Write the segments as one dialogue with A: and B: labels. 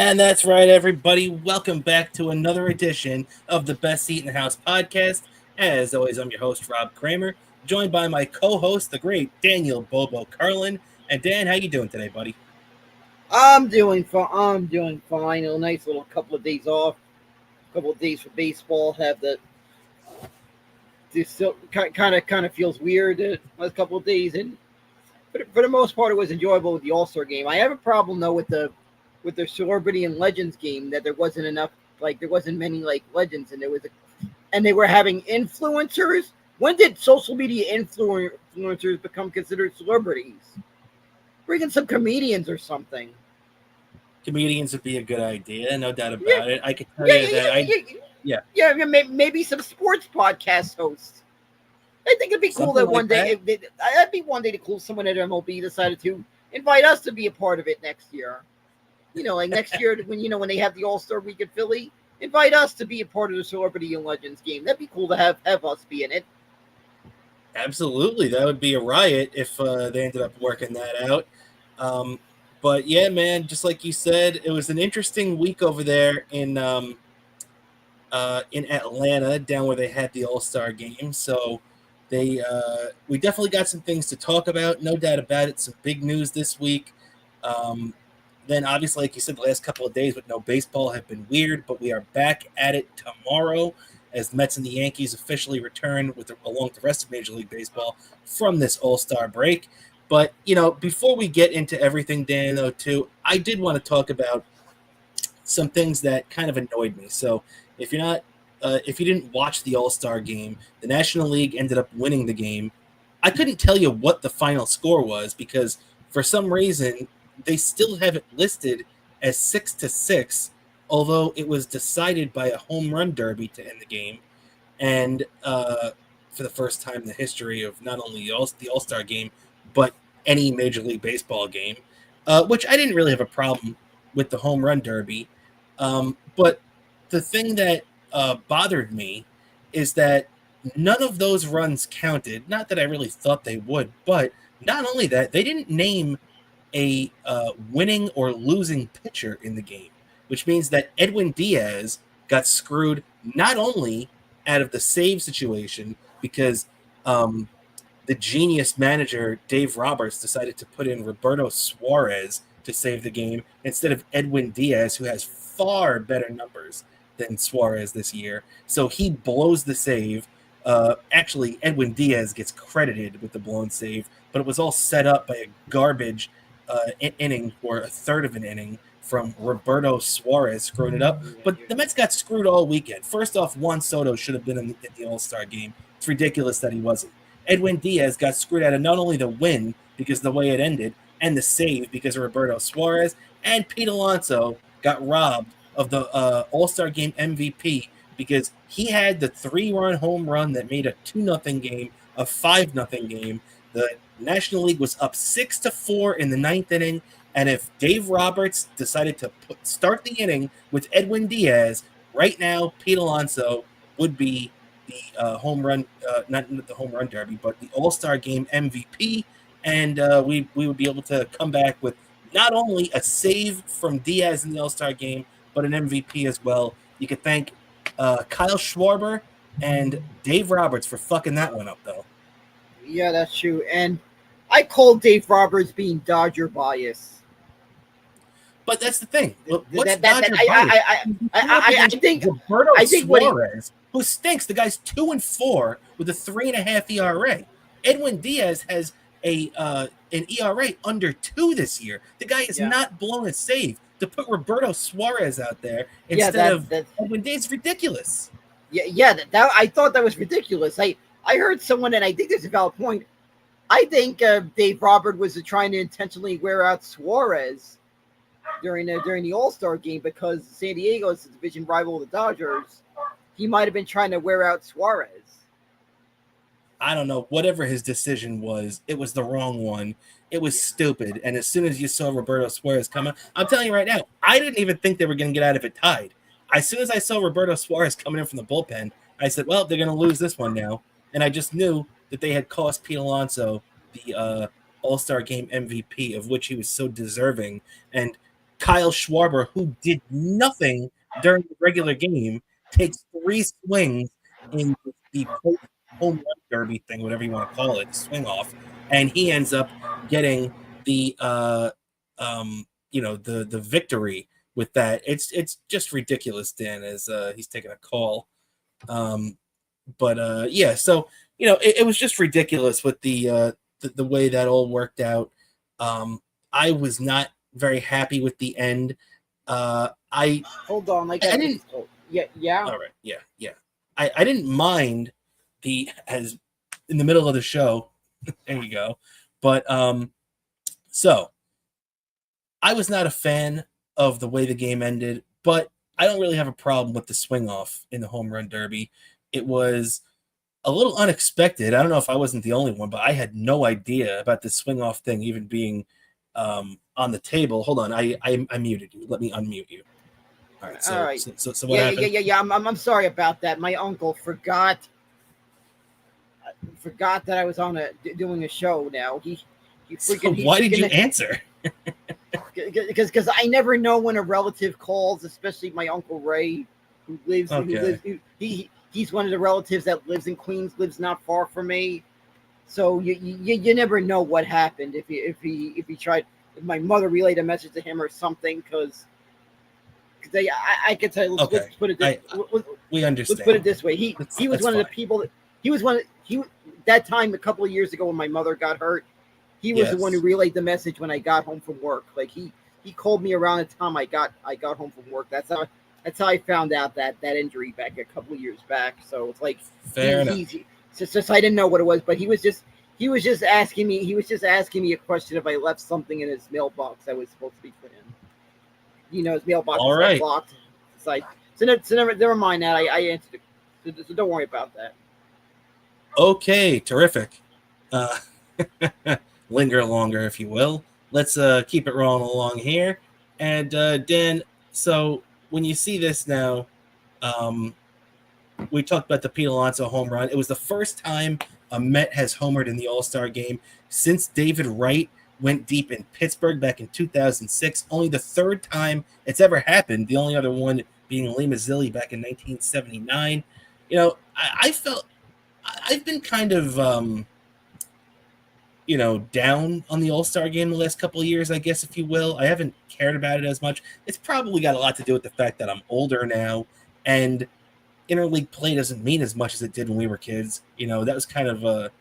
A: And that's right, everybody. Welcome back to another edition of the Best Seat in the House podcast. As always, I'm your host, Rob Kramer, joined by my co-host, the great Daniel Bobo Carlin. And Dan, how you doing today, buddy?
B: I'm doing fine. A nice little couple of days off. Couple of days for baseball. Have the this still kind of feels weird last couple of days, and for the most part, it was enjoyable with the All-Star game. I have a problem though with the celebrity and legends game, that there wasn't enough. Like there wasn't many like legends, and they were having influencers. When did social media influencers become considered celebrities? Bring in some comedians or something.
A: Comedians would be a good idea, no doubt about it. I can tell you that
B: maybe some sports podcast hosts. I think it'd be cool
A: Something
B: that one
A: like
B: day, that'd be one day to cool someone at MLB decided to invite us to be a part of it next year. Like next year when they have the All-Star Week in Philly, invite us to be a part of the Celebrity and Legends game. That'd be cool to have us be in it.
A: Absolutely, that would be a riot if they ended up working that out. But yeah, man, just like you said, it was an interesting week over there in Atlanta, down where they had the All-Star game. So we definitely got some things to talk about, no doubt about it. Some big news this week. Then obviously, like you said, the last couple of days with no baseball have been weird, but we are back at it tomorrow as the Mets and the Yankees officially return along with the rest of Major League Baseball from this All-Star break. But, before we get into everything, Dan, though, too, I did want to talk about some things that kind of annoyed me. So if you didn't watch the All-Star game, the National League ended up winning the game. I couldn't tell you what the final score was because for some reason they still have it listed as 6-6, although it was decided by a home run derby to end the game. And for the first time in the history of not only the All-Star game, but any Major League Baseball game, which I didn't really have a problem with the home run derby. But the thing that bothered me is that none of those runs counted. Not that I really thought they would, but not only that, they didn't name a winning or losing pitcher in the game, which means that Edwin Diaz got screwed not only out of the save situation because the genius manager, Dave Roberts, decided to put in Roberto Suarez to save the game instead of Edwin Diaz, who has far better numbers than Suarez this year. So he blows the save. Actually, Edwin Diaz gets credited with the blown save, but it was all set up by a garbage inning or a third of an inning from Roberto Suarez screwing it up. But the Mets got screwed all weekend. First off, Juan Soto should have been in the All-Star game. It's ridiculous that he wasn't. Edwin Diaz got screwed out of not only the win because of the way it ended and the save because of Roberto Suarez, and Pete Alonso got robbed of the All-Star game MVP because he had the 3-run home run that made a 2-0 game a 5-0 game. The National League was up 6-4 in the 9th inning, and if Dave Roberts decided to start the inning with Edwin Diaz, right now Pete Alonso would be the home run, not the home run derby, but the All-Star game MVP, and we would be able to come back with not only a save from Diaz in the All-Star game, but an MVP as well. You could thank Kyle Schwarber and Dave Roberts for fucking that one up, though.
B: Yeah, that's true. And I call Dave Roberts being Dodger bias.
A: But that's the thing. What's
B: Dodger
A: bias?
B: I think
A: Roberto Suarez, who stinks. The guy's 2-4 with a 3.5 ERA. Edwin Diaz has an ERA under 2 this year. The guy is not blown a save. To put Roberto Suarez out there instead of Edwin Diaz is ridiculous.
B: That I thought that was ridiculous. I heard someone, and I think there's a valid point. I think Dave Roberts was trying to intentionally wear out Suarez during the All-Star game because San Diego is a division rival of the Dodgers. He might have been trying to wear out Suarez.
A: I don't know. Whatever his decision was, it was the wrong one. It was stupid. And as soon as you saw Roberto Suarez coming, I'm telling you right now, I didn't even think they were going to get out of it tied. As soon as I saw Roberto Suarez coming in from the bullpen, I said, well, they're going to lose this one now. And I just knew that they had cost Pete Alonso the All-Star Game MVP, of which he was so deserving. And Kyle Schwarber, who did nothing during the regular game, takes 3 swings in the home run derby thing, whatever you want to call it, swing off, and he ends up getting the the victory with that. It's just ridiculous, Dan, as he's taking a call. Yeah, so it was just ridiculous with the way that all worked out. I was not very happy with the end. I
B: Hold on, like
A: I didn't.
B: Yeah.
A: All right, yeah. I didn't mind as in the middle of the show. There you go. But so I was not a fan of the way the game ended, but I don't really have a problem with the swing off in the home run derby. It was a little unexpected. I don't know if I wasn't the only one, but I had no idea about the swing off thing even being on the table. Hold on, I muted you. Let me unmute you. All right. So,
B: All right.
A: So what happened?
B: Yeah. I'm sorry about that. My uncle forgot that I was doing a show. Now he freaking.
A: Why did you answer?
B: Because I never know when a relative calls, especially my uncle Ray, who lives.
A: Okay.
B: He's one of the relatives that lives in Queens, lives not far from me. So you never know what happened if he tried. If my mother relayed a message to him or something, because I could tell. Let's put it this.
A: We understand.
B: Let's put it this way. He was one of the people that that time a couple of years ago when my mother got hurt. He was the one who relayed the message when I got home from work. Like he called me around the time I got home from work. That's how I found out that injury back a couple of years back. So it's like
A: fair enough.
B: Just I didn't know what it was, but he was just asking me a question if I left something in his mailbox that was supposed to be for him. His mailbox was blocked. It's like so never mind that. I answered it. So don't worry about that.
A: Okay, terrific. Linger longer, if you will. Let's keep it rolling along here. And Dan, so when you see this now, we talked about the Pete Alonso home run. It was the first time a Met has homered in the All-Star game since David Wright went deep in Pittsburgh back in 2006. Only the third time it's ever happened. The only other one being Lee Mazzilli back in 1979. I felt I've been kind of down on the All-Star game the last couple of years, I guess, if you will. I haven't cared about it as much. It's probably got a lot to do with the fact that I'm older now, and interleague play doesn't mean as much as it did when we were kids. That was kind of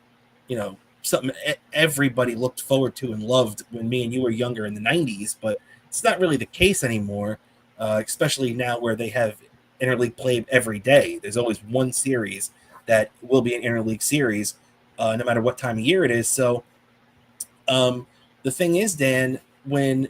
A: something everybody looked forward to and loved when me and you were younger in the 90s, but it's not really the case anymore, especially now where they have interleague play every day. There's always one series that will be an interleague series, no matter what time of year it is. So the thing is, Dan, when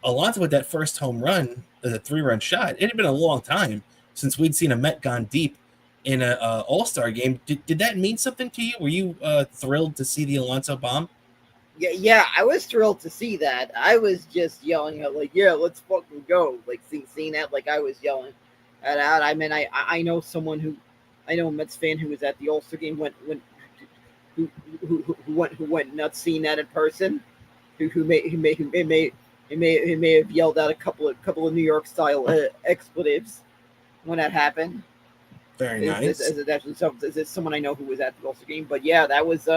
A: Alonso with that first home run, the 3-run shot, it had been a long time since we'd seen a Met gone deep in an All-Star game. Did that mean something to you? Were you thrilled to see the Alonso bomb?
B: Yeah, I was thrilled to see that. I was just yelling out like, "Yeah, let's fucking go!" Like seeing that, like I was yelling that out. I mean, I know a Mets fan who was at the All-Star game who went nuts seeing that in person. Who may have yelled out a couple of New York style expletives when that happened.
A: Very nice.
B: Is someone I know who was at the All-Star game? But yeah, that was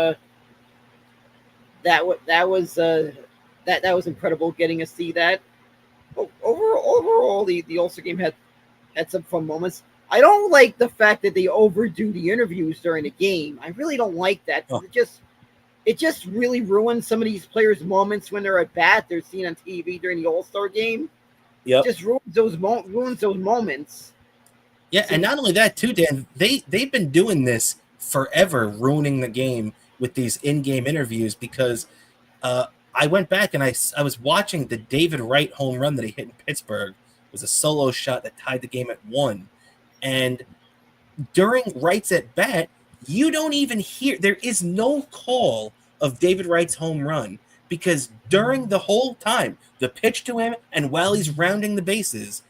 B: incredible getting to see that. Overall, the All-Star game had some fun moments. I don't like the fact that they overdo the interviews during the game. I really don't like that. Oh. It just really ruins some of these players' moments when they're at bat. They're seen on TV during the All-Star game.
A: Yep.
B: It just ruins those moments.
A: Yeah, and not only that, too, Dan, they've been doing this forever, ruining the game with these in-game interviews, because I went back and I was watching the David Wright home run that he hit in Pittsburgh. It was a solo shot that tied the game at 1. And during Wright's at bat, you don't even hear, there is no call of David Wright's home run, because during the whole time, the pitch to him and while he's rounding the bases,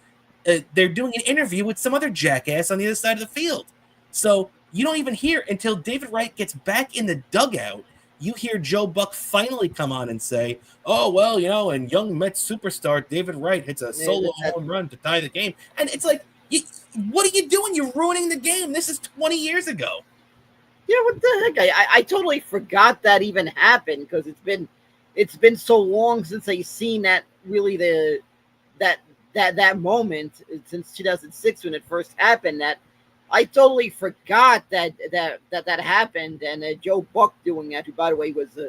A: they're doing an interview with some other jackass on the other side of the field. So you don't even hear until David Wright gets back in the dugout. you hear Joe Buck finally come on and say, oh, well, and young Mets superstar David Wright hits a solo home run to tie the game. And it's like, what are you doing? You're ruining the game. This is 20 years ago.
B: Yeah, what the heck? I totally forgot that even happened because it's been so long since I seen that really that moment since 2006 when it first happened that I totally forgot that happened, and Joe Buck doing that, who by the way was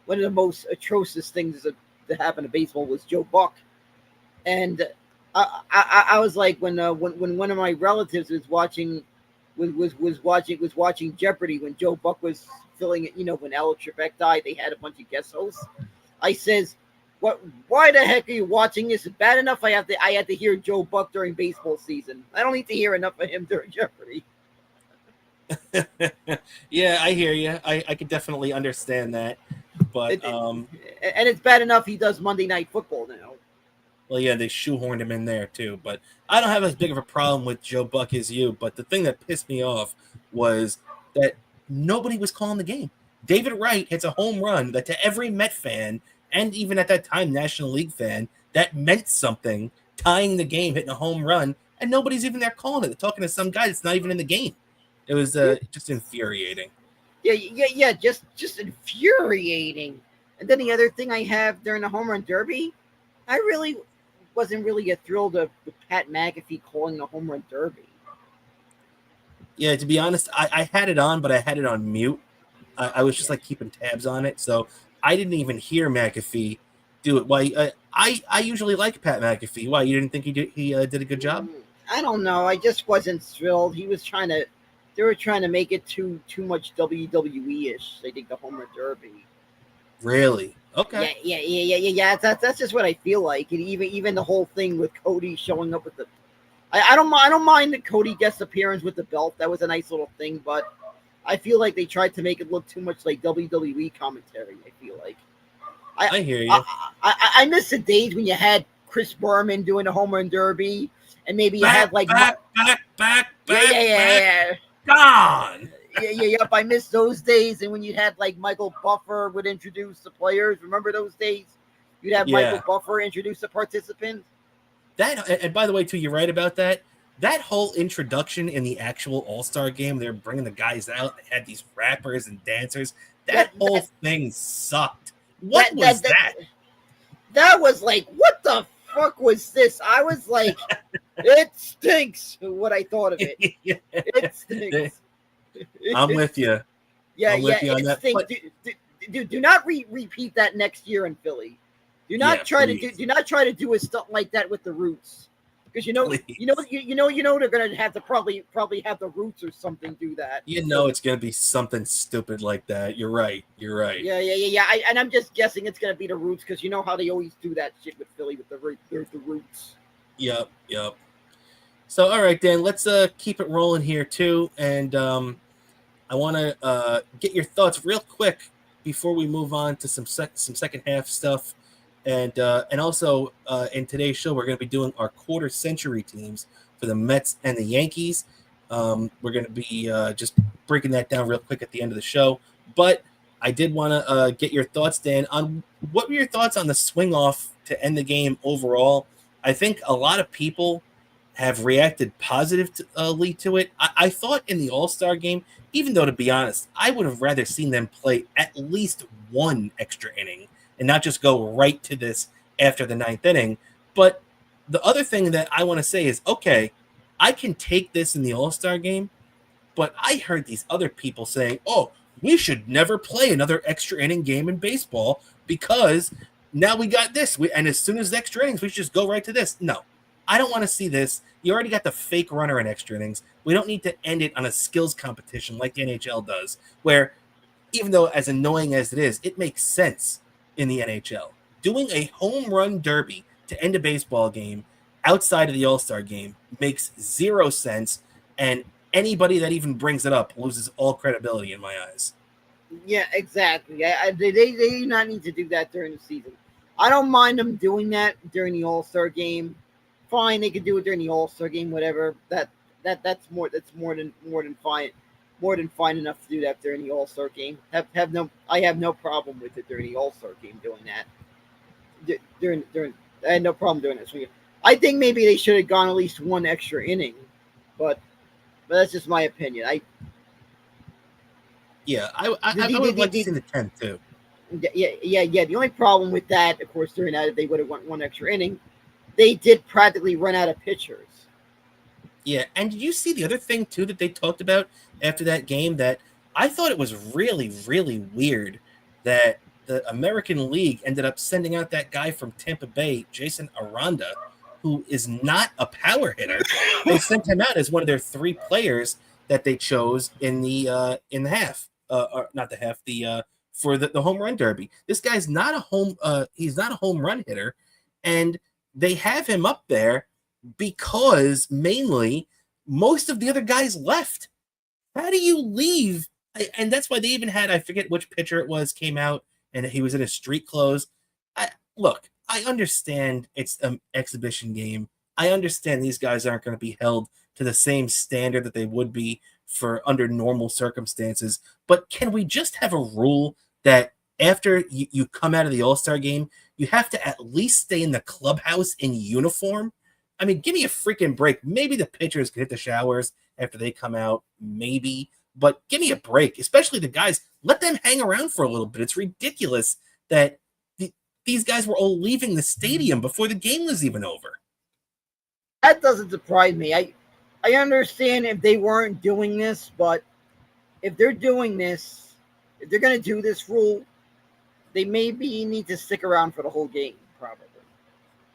B: one of the most atrocious things that happened to baseball was Joe Buck, and I was like when one of my relatives was watching Jeopardy when Joe Buck was filling it, when Alex Trebek died, they had a bunch of guest hosts. I says, "What? Why the heck are you watching this? It's bad enough I had to hear Joe Buck during baseball season. I don't need to hear enough of him during Jeopardy."
A: Yeah, I hear you. I could definitely understand that, but
B: and it's bad enough he does Monday Night Football now.
A: Well, yeah, they shoehorned him in there too, but I don't have as big of a problem with Joe Buck as you. But the thing that pissed me off was that nobody was calling the game. David Wright hits a home run that to every Met fan, and even at that time National League fan, that meant something, tying the game, hitting a home run, and nobody's even there calling it. They're talking to some guy that's not even in the game. It was just infuriating.
B: Yeah, just infuriating. And then the other thing I have during the home run derby, I really wasn't really thrilled with Pat McAfee calling the home run derby.
A: Yeah, to be honest, I had it on, but I had it on mute. I was just like keeping tabs on it, so I didn't even hear McAfee do it. Why? I usually like Pat McAfee. Why, you didn't think he did a good job?
B: I don't know. I just wasn't thrilled. They were trying to make it too much WWE-ish. They think the home run derby.
A: Really? Okay.
B: Yeah. That's just what I feel like. And even the whole thing with Cody showing up with the, I don't mind the Cody guest appearance with the belt. That was a nice little thing, but I feel like they tried to make it look too much like WWE commentary. I feel like.
A: I hear you.
B: I miss the days when you had Chris Berman doing the home run derby, and maybe you had like
A: back. Gone.
B: Yep. I miss those days, and when you had like Michael Buffer would introduce the players. Remember those days? You'd have Michael Buffer introduce the participants.
A: That, and by the way, too, you're right about that. That whole introduction in the actual All-Star game, they're bringing the guys out. They had these rappers and dancers. That whole thing sucked. What was that?
B: That was like, what the fuck was this? I was like, it stinks. What I thought of it. It stinks.
A: I'm with you.
B: I'm with you on that. Do not repeat that next year in Philly. Do not try to do a stuff like that with the Roots, because you know they're gonna have to probably have the Roots or something do that.
A: It's gonna be something stupid like that. You're right.
B: Yeah. And I'm just guessing it's gonna be the Roots, because you know how they always do that shit with Philly with the Roots.
A: Yep. So all right, Dan, let's keep it rolling here too, and I want to get your thoughts real quick before we move on to some second half stuff. And also in today's show, we're going to be doing our quarter century teams for the Mets and the Yankees. We're going to be just breaking that down real quick at the end of the show. But I did want to get your thoughts, Dan, on what were your thoughts on the swing off to end the game overall. I think a lot of people have reacted positively to it. I thought in the All-Star game, even though, to be honest, I would have rather seen them play at least one extra inning and not just go right to this after the ninth inning. But the other thing that I want to say is, okay, I can take this in the All-Star game, but I heard these other people saying, oh, we should never play another extra inning game in baseball because now we got this. And as soon as the extra innings, we should just go right to this. No, I don't want to see this. You already got the fake runner in extra innings. We don't need to end it on a skills competition like the NHL does, where even though as annoying as it is, it makes sense in the NHL. Doing a home run derby to end a baseball game outside of the All-Star game makes zero sense, and anybody that even brings it up loses all credibility in my eyes.
B: Yeah, exactly. They do not need to do that during the season. I don't mind them doing that during the All-Star game. Fine, they could do it during the All-Star game, whatever. That's more than fine. more than fine enough to do that during the All-Star game. I have no problem with it during the All-Star game doing that. During I had no problem doing this. I think maybe they should have gone at least one extra inning, but that's just my opinion.
A: I would have liked to see the 10th too.
B: Yeah. The only problem with that, of course, during that, if they would have went one extra inning, they did practically run out of pitchers.
A: Yeah, and did you see the other thing too that they talked about after that game? That I thought it was really, really weird that the American League ended up sending out that guy from Tampa Bay, Jason Aranda, who is not a power hitter. They sent him out as one of their 3 players that they chose in the half, or not the half, for the home run derby. This guy's not he's not a home run hitter, and they have him up there because mainly most of the other guys left. How do you leave? And that's why they even had, I forget which pitcher it was, came out and he was in his street clothes. Look, I understand it's an exhibition game. I understand these guys aren't going to be held to the same standard that they would be for under normal circumstances. But can we just have a rule that after you come out of the All-Star game, you have to at least stay in the clubhouse in uniform? I mean, give me a freaking break. Maybe the pitchers can hit the showers after they come out, maybe. But give me a break, especially the guys. Let them hang around for a little bit. It's ridiculous that these guys were all leaving the stadium before the game was even over.
B: That doesn't surprise me. I understand if they weren't doing this, but if they're doing this, if they're going to do this rule, they maybe need to stick around for the whole game, probably.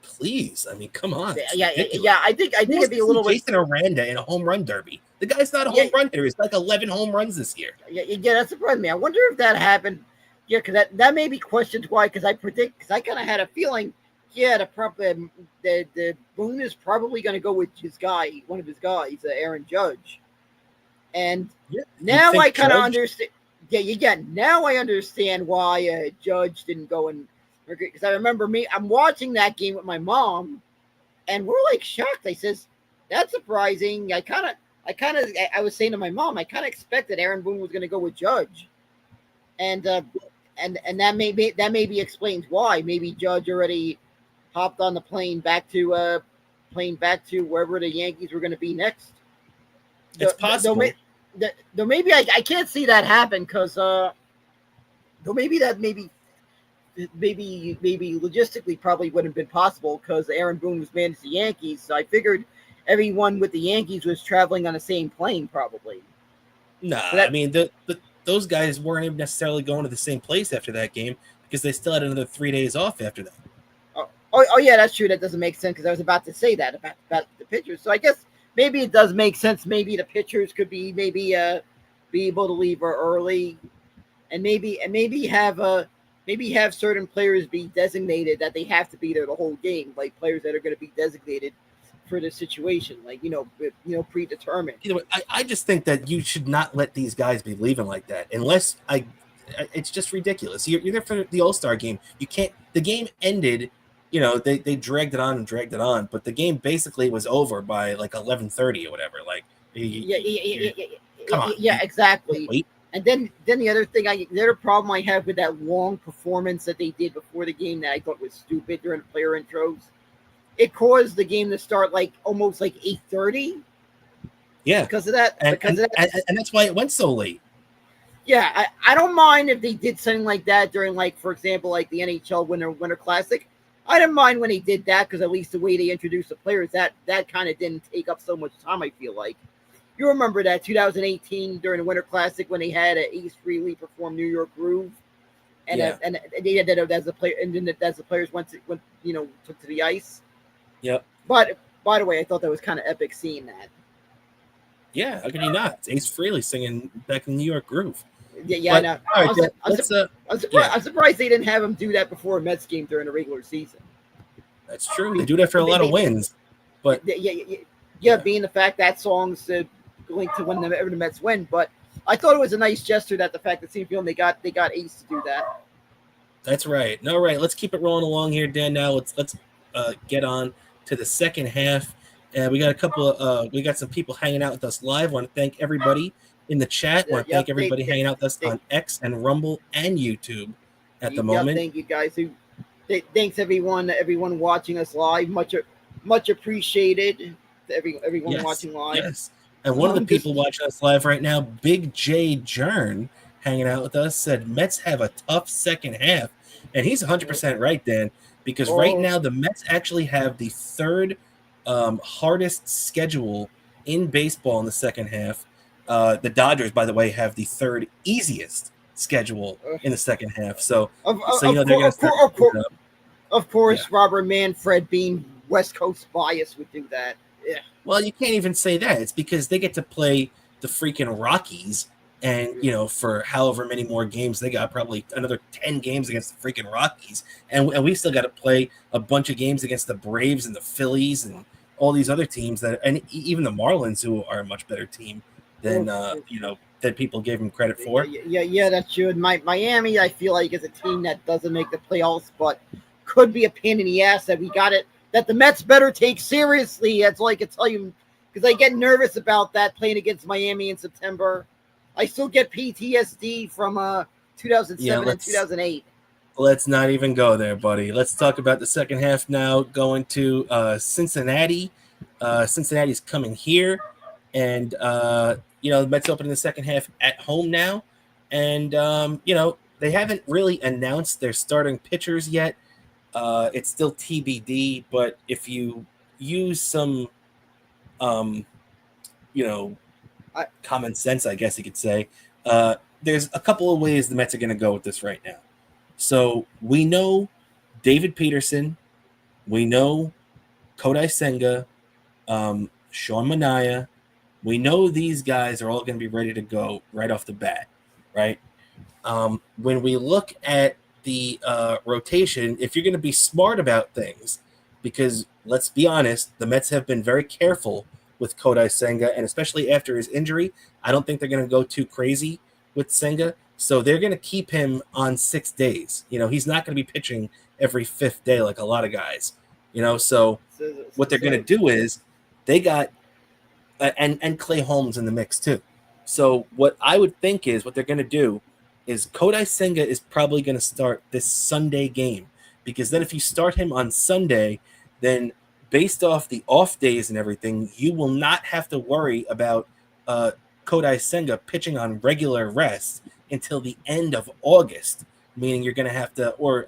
A: Please, I mean, come on.
B: Yeah. I think it'd be a little bit.
A: Jason Aranda in a home run derby. The guy's not a home run hitter. He's like 11 home runs this year.
B: Yeah, that surprised me. I wonder if that happened. Yeah, because that may be questions why. Because I kind of had a feeling. Yeah, the Boone is probably going to go with one of his guys, Aaron Judge. And now I kind of understand. Yeah. Now I understand why Judge didn't go and. Because I remember I'm watching that game with my mom, and we're like shocked. I says, "That's surprising." I was saying to my mom, I kind of expected Aaron Boone was going to go with Judge, and that maybe explains why. Maybe Judge already hopped on the plane back to wherever the Yankees were going to be next.
A: It's possible.
B: Though maybe I can't see that happen because maybe logistically probably wouldn't have been possible because Aaron Boone was managed the Yankees. So I figured everyone with the Yankees was traveling on the same plane probably.
A: I mean, those guys weren't even necessarily going to the same place after that game because they still had another 3 days off after that.
B: Oh yeah, that's true. That doesn't make sense because I was about to say that about the pitchers. So I guess maybe it does make sense. Maybe the pitchers could be be able to leave early, and maybe have certain players be designated that they have to be there the whole game, like players that are going to be designated for the situation, like predetermined.
A: I just think that you should not let these guys be leaving like that unless it's just ridiculous. You're there for the All-Star game. You can't. The game ended. They dragged it on, but the game basically was over by like 11:30 or whatever. Like, come on,
B: exactly.
A: Wait.
B: And then the other thing, the other problem I have with that long performance that they did before the game that I thought was stupid during the player intros, it caused the game to start almost 8:30.
A: Yeah,
B: because of that.
A: And that's why it went so late.
B: Yeah, I don't mind if they did something like that during, for example, the NHL Winter Classic. I didn't mind when they did that because at least the way they introduced the players, that kind of didn't take up so much time, I feel like. You remember that 2018 during the Winter Classic when they had Ace Frehley perform New York Groove, and they did that as a player, and then as the players went took to the ice.
A: Yep.
B: But by the way, I thought that was kind of epic seeing that.
A: Yeah, how can you not? It's Ace Frehley singing back in New York Groove.
B: Yeah, I know. All right, I'm surprised they didn't have him do that before a Mets game during the regular season.
A: That's true. They do that for a lot of wins, but
B: being the fact that song's linked to whenever the Mets win. But I thought it was a nice gesture that the fact that St. they got Ace to do that.
A: That's right. All right, let's keep it rolling along here, Dan. Now let's get on to the second half. We got we got some people hanging out with us live. I want to thank everybody in the chat. Want to thank everybody hanging out with us on
B: they,
A: X and Rumble and YouTube at the
B: yeah,
A: moment.
B: thank you guys. Thanks everyone watching us live. Much appreciated. Everyone watching live.
A: Yes. And one of the people watching us live right now, Big J Jern, hanging out with us, said Mets have a tough second half. And he's 100% right, Dan, because right now the Mets actually have the third hardest schedule in baseball in the second half. The Dodgers, by the way, have the third easiest schedule in the second half. So they're going to start.
B: Of course, Robert Manfred, being West Coast bias, would do that. Yeah.
A: Well, you can't even say that. It's because they get to play the freaking Rockies, and for however many more games they got, probably another 10 games against the freaking Rockies, and we still got to play a bunch of games against the Braves and the Phillies and all these other teams and even the Marlins, who are a much better team than that people gave them credit for.
B: Yeah, that's true. Miami, I feel like, is a team that doesn't make the playoffs, but could be a pain in the ass that the Mets better take seriously. That's all I can tell you, because I get nervous about that playing against Miami in September. I still get PTSD from 2007 and 2008.
A: Let's not even go there, buddy. Let's talk about the second half now. Going to Cincinnati. Cincinnati's coming here, and the Mets opening the second half at home now, and they haven't really announced their starting pitchers yet. It's still TBD, but if you use some, common sense, I guess you could say, there's a couple of ways the Mets are going to go with this right now. So we know David Peterson, we know Kodai Senga, Sean Manaea. We know these guys are all going to be ready to go right off the bat, right? When we look at the rotation, if you're going to be smart about things, because let's be honest, the Mets have been very careful with Kodai Senga, and especially after his injury, I don't think they're going to go too crazy with Senga. So they're going to keep him on 6 days. He's not going to be pitching every fifth day like a lot of guys. So what they're going to do is they got and Clay Holmes in the mix too. So what I would think is what they're going to do is Kodai Senga is probably going to start this Sunday game, because then if you start him on Sunday, then based off the off days and everything, you will not have to worry about Kodai Senga pitching on regular rest until the end of August, meaning you're going to have to, or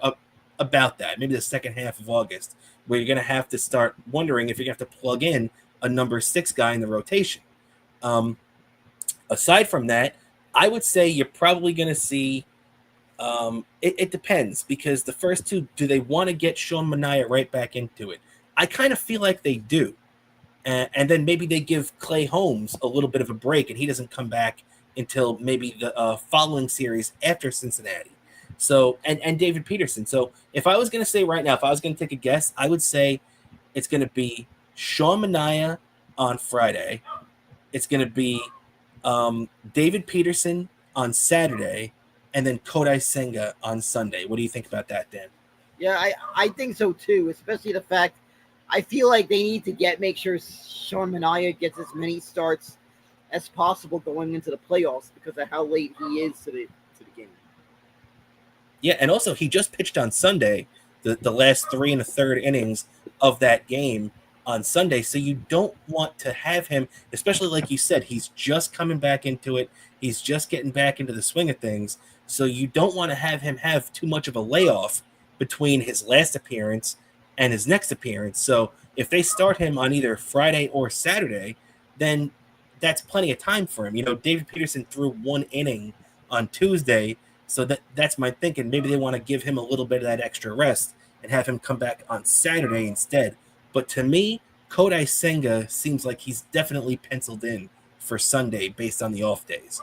A: about that, maybe the second half of August, where you're going to have to start wondering if you're going to have to plug in a number 6 guy in the rotation. Aside from that, I would say you're probably going to see it depends, because the first two, do they want to get Sean Manaea right back into it? I kind of feel like they do. And then maybe they give Clay Holmes a little bit of a break, and he doesn't come back until maybe the following series after Cincinnati. So, and David Peterson. So if I was going to say right now, if I was going to take a guess, I would say it's going to be Sean Manaea on Friday. It's going to be David Peterson on Saturday, and then Kodai Senga on Sunday. What do you think about that, Dan?
B: Yeah, I think so too, especially the fact I feel like they need to make sure Sean Manaea gets as many starts as possible going into the playoffs because of how late he is to the game.
A: Yeah, and also he just pitched on Sunday, the last 3 1/3 innings of that game on Sunday. So you don't want to have him, especially like you said, he's just coming back into it. He's just getting back into the swing of things. So you don't want to have him have too much of a layoff between his last appearance and his next appearance. So if they start him on either Friday or Saturday, then that's plenty of time for him. David Peterson threw 1 inning on Tuesday. So that's my thinking. Maybe they want to give him a little bit of that extra rest and have him come back on Saturday instead. But to me, Kodai Senga seems like he's definitely penciled in for Sunday based on the off days.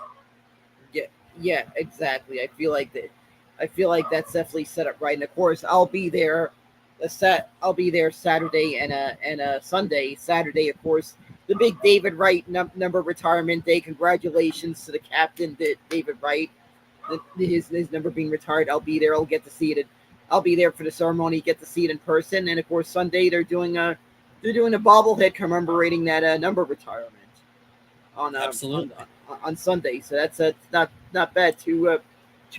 B: Yeah, exactly. I feel like that's definitely set up right. And of course, I'll be there. I'll be there Saturday and Sunday. Saturday, of course, the big David Wright number retirement day. Congratulations to the captain, David Wright. His number being retired. I'll be there. I'll get to see it. I'll be there for the ceremony. Get to see it in person. And of course, Sunday they're doing a bobblehead commemorating that number retirement.
A: Absolutely.
B: on Sunday. So that's not bad. Two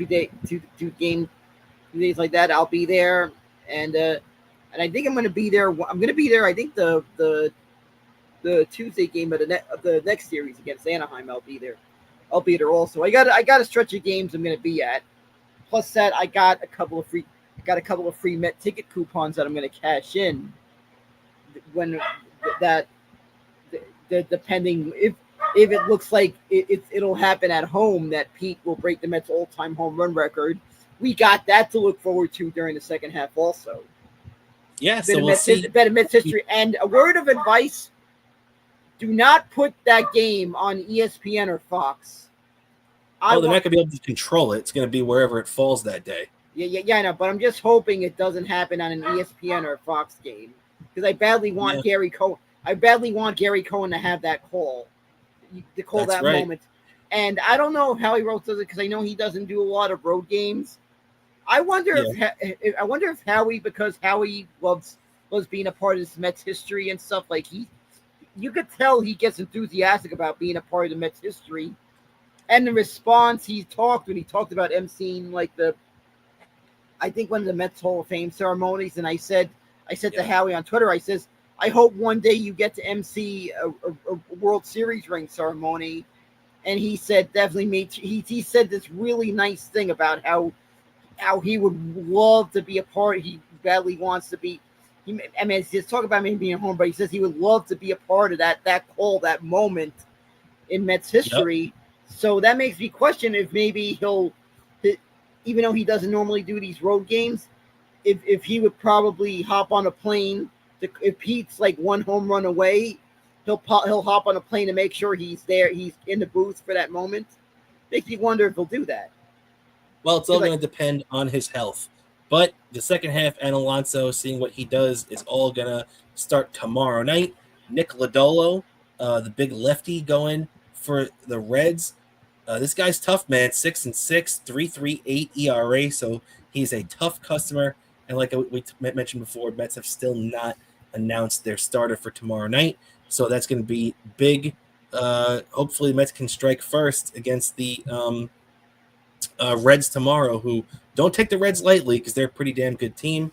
B: game 2 days like that. I'll be there, and I think I'm going to be there. I'm going to be there. I think the Tuesday game of the next series against Anaheim. I'll be there. I'll be there also. I got a stretch of games I'm going to be at. Plus that I got a couple of free Met ticket coupons that I'm going to cash in when that depending if it looks like it'll happen at home that Pete will break the Mets all-time home run record. We got that to look forward to during the second half also.
A: Yeah, so we'll see.
B: Better Mets history. And a word of advice, do not put that game on ESPN or Fox.
A: They're not going to be able to control it. It's going to be wherever it falls that day.
B: Yeah, I know. But I'm just hoping it doesn't happen on an ESPN or Fox game because I badly want Gary Cohen. I badly want Gary Cohen to have that call, that moment. And I don't know how he does it because I know he doesn't do a lot of road games. I wonder if Howie, because Howie loves being a part of this Mets history and stuff, like you could tell he gets enthusiastic about being a part of the Mets history. And the response when he talked about emceeing I think one of the Mets Hall of Fame ceremonies, and I said to Howie on Twitter, I says, I hope one day you get to MC a World Series ring ceremony. And he said, definitely me. He said this really nice thing about how he would love to be a part. He badly wants to be. He's talking about maybe being home, but he says he would love to be a part of that call, that moment in Mets history. Yep. So that makes me question if maybe he'll, even though he doesn't normally do these road games, if he would probably hop on a plane. If Pete's like one home run away, he'll hop on a plane to make sure he's there. He's in the booth for that moment. Makes me wonder if he'll do that.
A: Well, it's all going to depend on his health. But the second half, and Alonso, seeing what he does, is all going to start tomorrow night. Nick Lodolo, the big lefty, going for the Reds. This guy's tough, man. 6-6, 3.38 ERA. So he's a tough customer. And like we mentioned before, Mets have still not announced their starter for tomorrow night. So that's going to be big. Hopefully, the Mets can strike first against the Reds tomorrow, who don't take the Reds lightly because they're a pretty damn good team.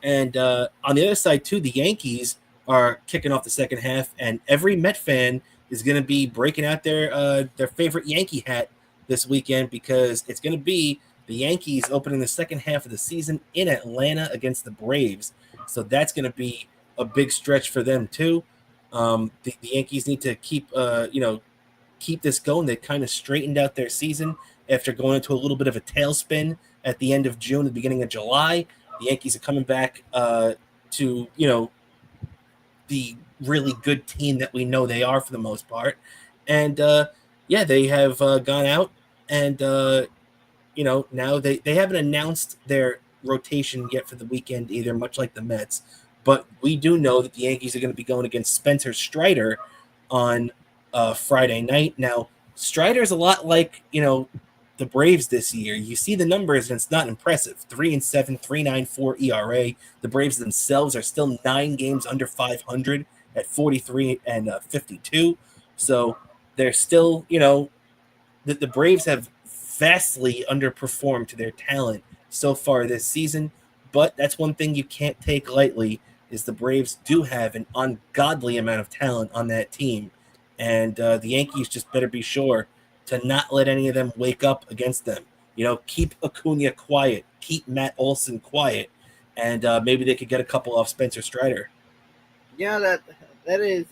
A: And on the other side, too, the Yankees are kicking off the second half, and every Met fan is going to be breaking out their favorite Yankee hat this weekend because it's going to be the Yankees opening the second half of the season in Atlanta against the Braves. So that's going to be a big stretch for them, too. The Yankees need to keep this going. They kind of straightened out their season after going into a little bit of a tailspin at the end of June, the beginning of July. The Yankees are coming back to the really good team that we know they are for the most part. And, they have gone out and, now they haven't announced their rotation yet for the weekend either, much like the Mets. But we do know that the Yankees are going to be going against Spencer Strider on Friday night. Now, Strider's a lot like, the Braves this year. You see the numbers, and it's not impressive. 3-7, 3.94 ERA. The Braves themselves are still 9 games under 500 at 43 and 52. So they're still, the Braves have vastly underperformed to their talent so far this season. But that's one thing you can't take lightly is the Braves do have an ungodly amount of talent on that team. And the Yankees just better be sure to not let any of them wake up against them. Keep Acuna quiet, keep Matt Olson quiet, and maybe they could get a couple off Spencer Strider.
B: Yeah, that is,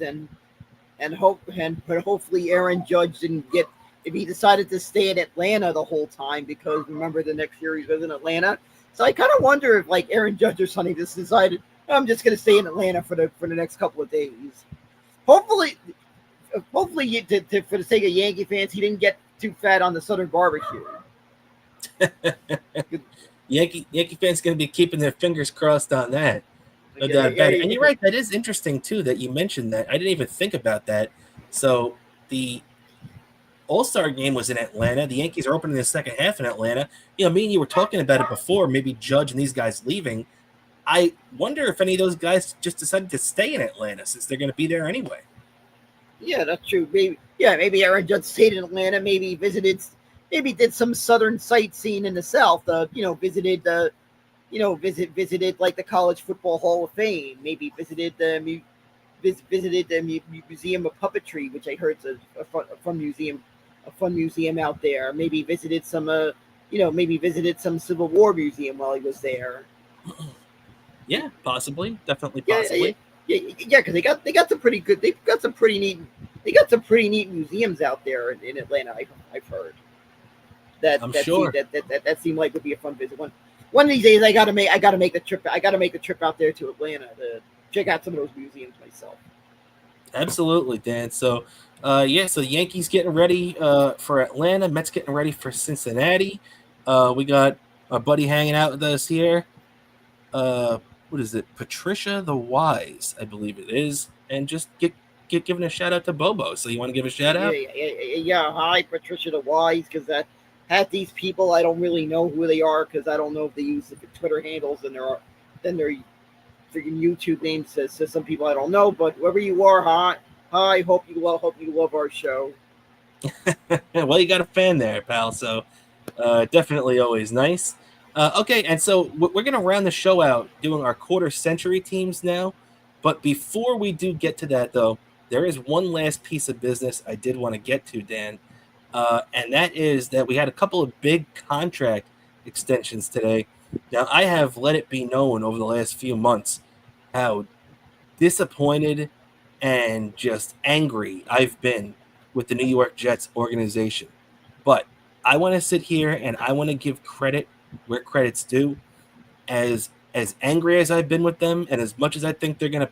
B: but hopefully Aaron Judge didn't get, if he decided to stay in Atlanta the whole time, because remember the next series was in Atlanta. So I kind of wonder if Aaron Judge or something just decided, I'm just going to stay in Atlanta for the next couple of days. Hopefully, for the sake of Yankee fans, he didn't get too fat on the Southern barbecue.
A: Yankee fans going to be keeping their fingers crossed on that. No doubt about it. And you're right. That is interesting, too, that you mentioned that. I didn't even think about that. So the All-Star game was in Atlanta. The Yankees are opening the second half in Atlanta. Me and you were talking about it before, maybe Judge and these guys leaving. I wonder if any of those guys just decided to stay in Atlanta since they're going to be there anyway.
B: Yeah, that's true. Maybe Aaron Judge stayed in Atlanta. Maybe did some southern sightseeing in the South. Visited the, visited like the College Football Hall of Fame. Maybe visited the Museum of Puppetry, which I heard is a fun museum out there. Maybe visited some Civil War museum while he was there.
A: Yeah, possibly, definitely,
B: Yeah,
A: possibly.
B: because they got some pretty good. They got some pretty neat museums out there in Atlanta. I've heard that
A: I'm
B: that seemed
A: sure.
B: that seemed like would be a fun visit. One of these days, I gotta make the trip. I gotta make the trip out there to Atlanta to check out some of those museums myself.
A: Absolutely, Dan. So, so Yankees getting ready for Atlanta, Mets getting ready for Cincinnati. We got our buddy hanging out with us here. What is it? Patricia the Wise, I believe it is, and just get giving a shout out to Bobo. So you want to give a shout
B: Yeah,
A: out?
B: yeah, yeah, yeah. Hi, Patricia the Wise, because that had these people. I don't really know who they are because I don't know if they use the Twitter handles and their freaking YouTube names. Says some people I don't know, but whoever you are, hi. Hope you love our show.
A: Well, you got a fan there, pal. So definitely always nice. Okay, and so we're gonna round the show out doing our quarter century teams now. But before we do get to that, though, there is one last piece of business I did want to get to, Dan, and that is that we had a couple of big contract extensions today. Now, I have let it be known over the last few months how disappointed and just angry I've been with the New York Jets organization. But I want to sit here and I want to give credit where credit's due. As angry as I've been with them, and as much as I think they're gonna,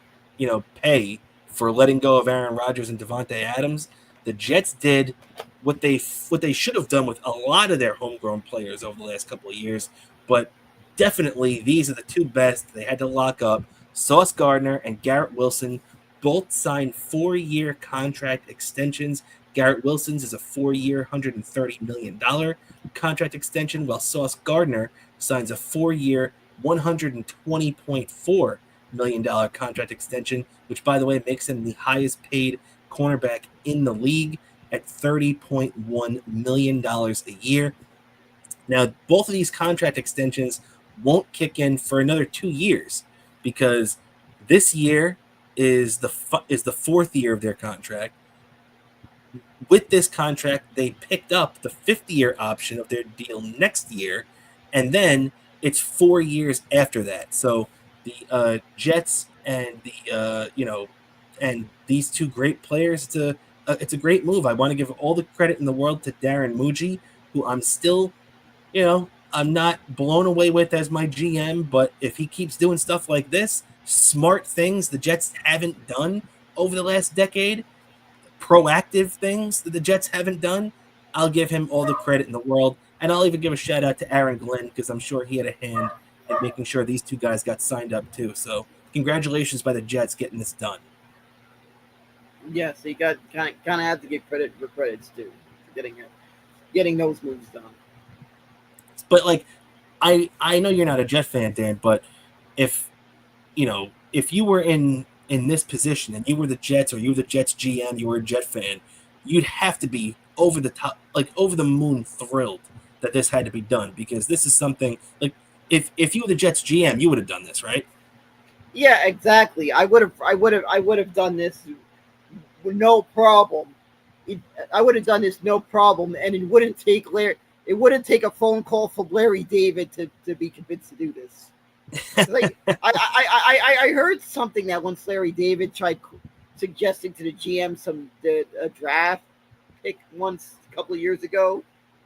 A: pay for letting go of Aaron Rodgers and Devontae Adams, the Jets did what they should have done with a lot of their homegrown players over the last couple of years. But definitely, these are the two best they had to lock up. Sauce Gardner and Garrett Wilson both signed 4-year contract extensions. Garrett Wilson's is a 4-year, $130 million contract extension, while Sauce Gardner signs a 4-year, $120.4 million contract extension, which, by the way, makes him the highest paid cornerback in the league at $30.1 million a year. Now, both of these contract extensions won't kick in for another 2 years because this year is the fourth year of their contract. With this contract, they picked up the 5th-year option of their deal next year, and then it's 4 years after that. So the Jets and and these two great players, it's a great move. I want to give all the credit in the world to Darren Muji, who I'm still, I'm not blown away with as my GM, but if he keeps doing stuff like this, smart things the Jets haven't done over the last decade, proactive things that the Jets haven't done, I'll give him all the credit in the world. And I'll even give a shout out to Aaron Glenn because I'm sure he had a hand in making sure these two guys got signed up too. So congratulations by the Jets getting this done.
B: Yes, you got kind of have to give credit where credit's due for getting those moves done.
A: But like, I know you're not a Jet fan, Dan, but if you were in this position and you were the Jets or you were the Jets GM, you were a Jet fan, you'd have to be over the top, like over the moon thrilled that this had to be done, because this is something like if you were the Jets GM, you would have done this, right?
B: Yeah, exactly. I would have done this with no problem. I would have done this no problem, and it wouldn't take a phone call from Larry David to be convinced to do this. Like I heard something that once Larry David tried suggesting to the GM a draft pick once a couple of years ago,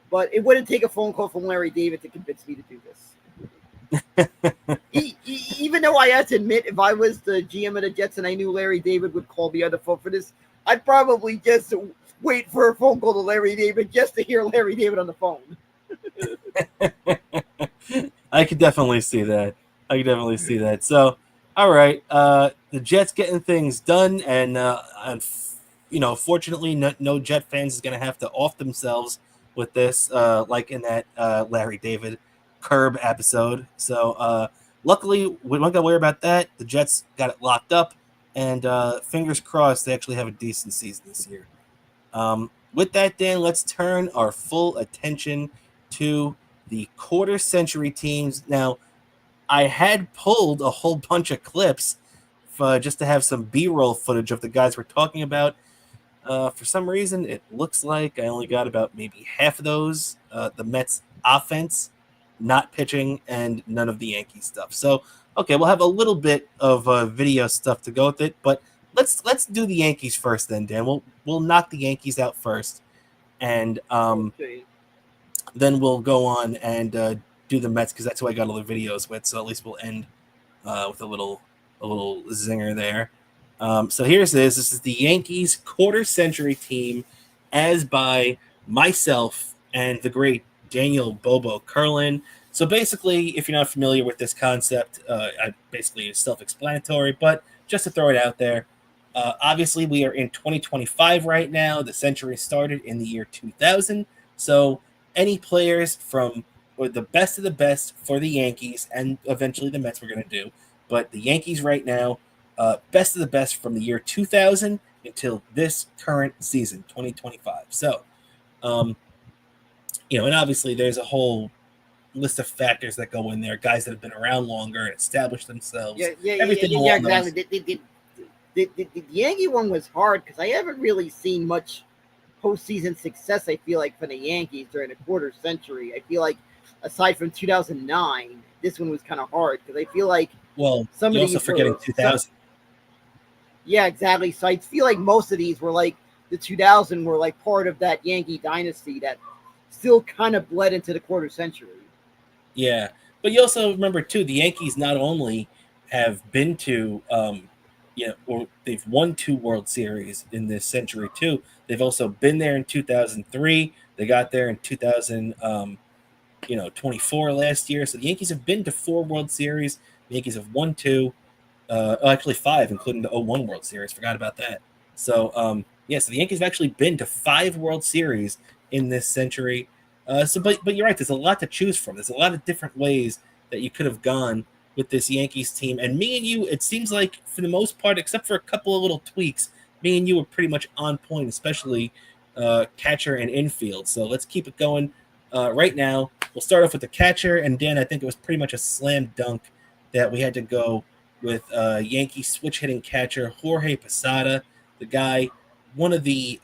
B: but it wouldn't take a phone call from Larry David to convince me to do this. Even though I have to admit, if I was the GM of the Jets and I knew Larry David would call me on the phone for this, I'd probably just wait for a phone call to Larry David just to hear Larry David on the phone.
A: I could definitely see that. So, all right, the Jets getting things done, and fortunately, no Jet fans is going to have to off themselves with this, like in that Larry David Curb episode. So, luckily, we don't got to worry about that. The Jets got it locked up. and fingers crossed they actually have a decent season this year. With that, Dan, let's turn our full attention to the quarter century teams. Now, I had pulled a whole bunch of clips just to have some B-roll footage of the guys we're talking about. For some reason, it looks like I only got about maybe half of those. The Mets offense, not pitching, and none of the Yankees stuff. So, okay, we'll have a little bit of video stuff to go with it, but let's do the Yankees first, then, Dan. We'll knock the Yankees out first, and
B: Okay.
A: then we'll go on and do the Mets because that's who I got all the videos with. So at least we'll end with a little zinger there. So here's this. This is the Yankees quarter century team, as by myself and the great Daniel Bobo Curlin. So basically, if you're not familiar with this concept, basically it's self-explanatory, but just to throw it out there, obviously we are in 2025 right now. The century started in the year 2000. So any players from or the best of the best for the Yankees and eventually the Mets we're going to do. But the Yankees right now, best of the best from the year 2000 until this current season, 2025. So, and obviously there's a whole list of factors that go in there, guys that have been around longer and established themselves. Everything
B: Exactly. The Yankee one was hard because I haven't really seen much postseason success, I feel like, for the Yankees during a quarter century. I feel like, aside from 2009, this one was kind of hard because I feel like
A: some of these also forgetting 2000.
B: Yeah, exactly. So I feel like most of these were like the 2000 were like part of that Yankee dynasty that still kind of bled into the quarter century.
A: Yeah, but you also remember too, the Yankees not only have been to, or they've won 2 World Series in this century too. They've also been there in 2003. They got there in 2024 last year. So the Yankees have been to 4 World Series. The Yankees have won 2. Actually 5, including the 01 World Series. Forgot about that. So, so the Yankees have actually been to 5 World Series in this century. But you're right. There's a lot to choose from. There's a lot of different ways that you could have gone with this Yankees team. And me and you, it seems like for the most part, except for a couple of little tweaks, me and you were pretty much on point, especially catcher and infield. So let's keep it going right now. We'll start off with the catcher. And Dan, I think it was pretty much a slam dunk that we had to go with Yankee switch hitting catcher Jorge Posada, the guy, one of the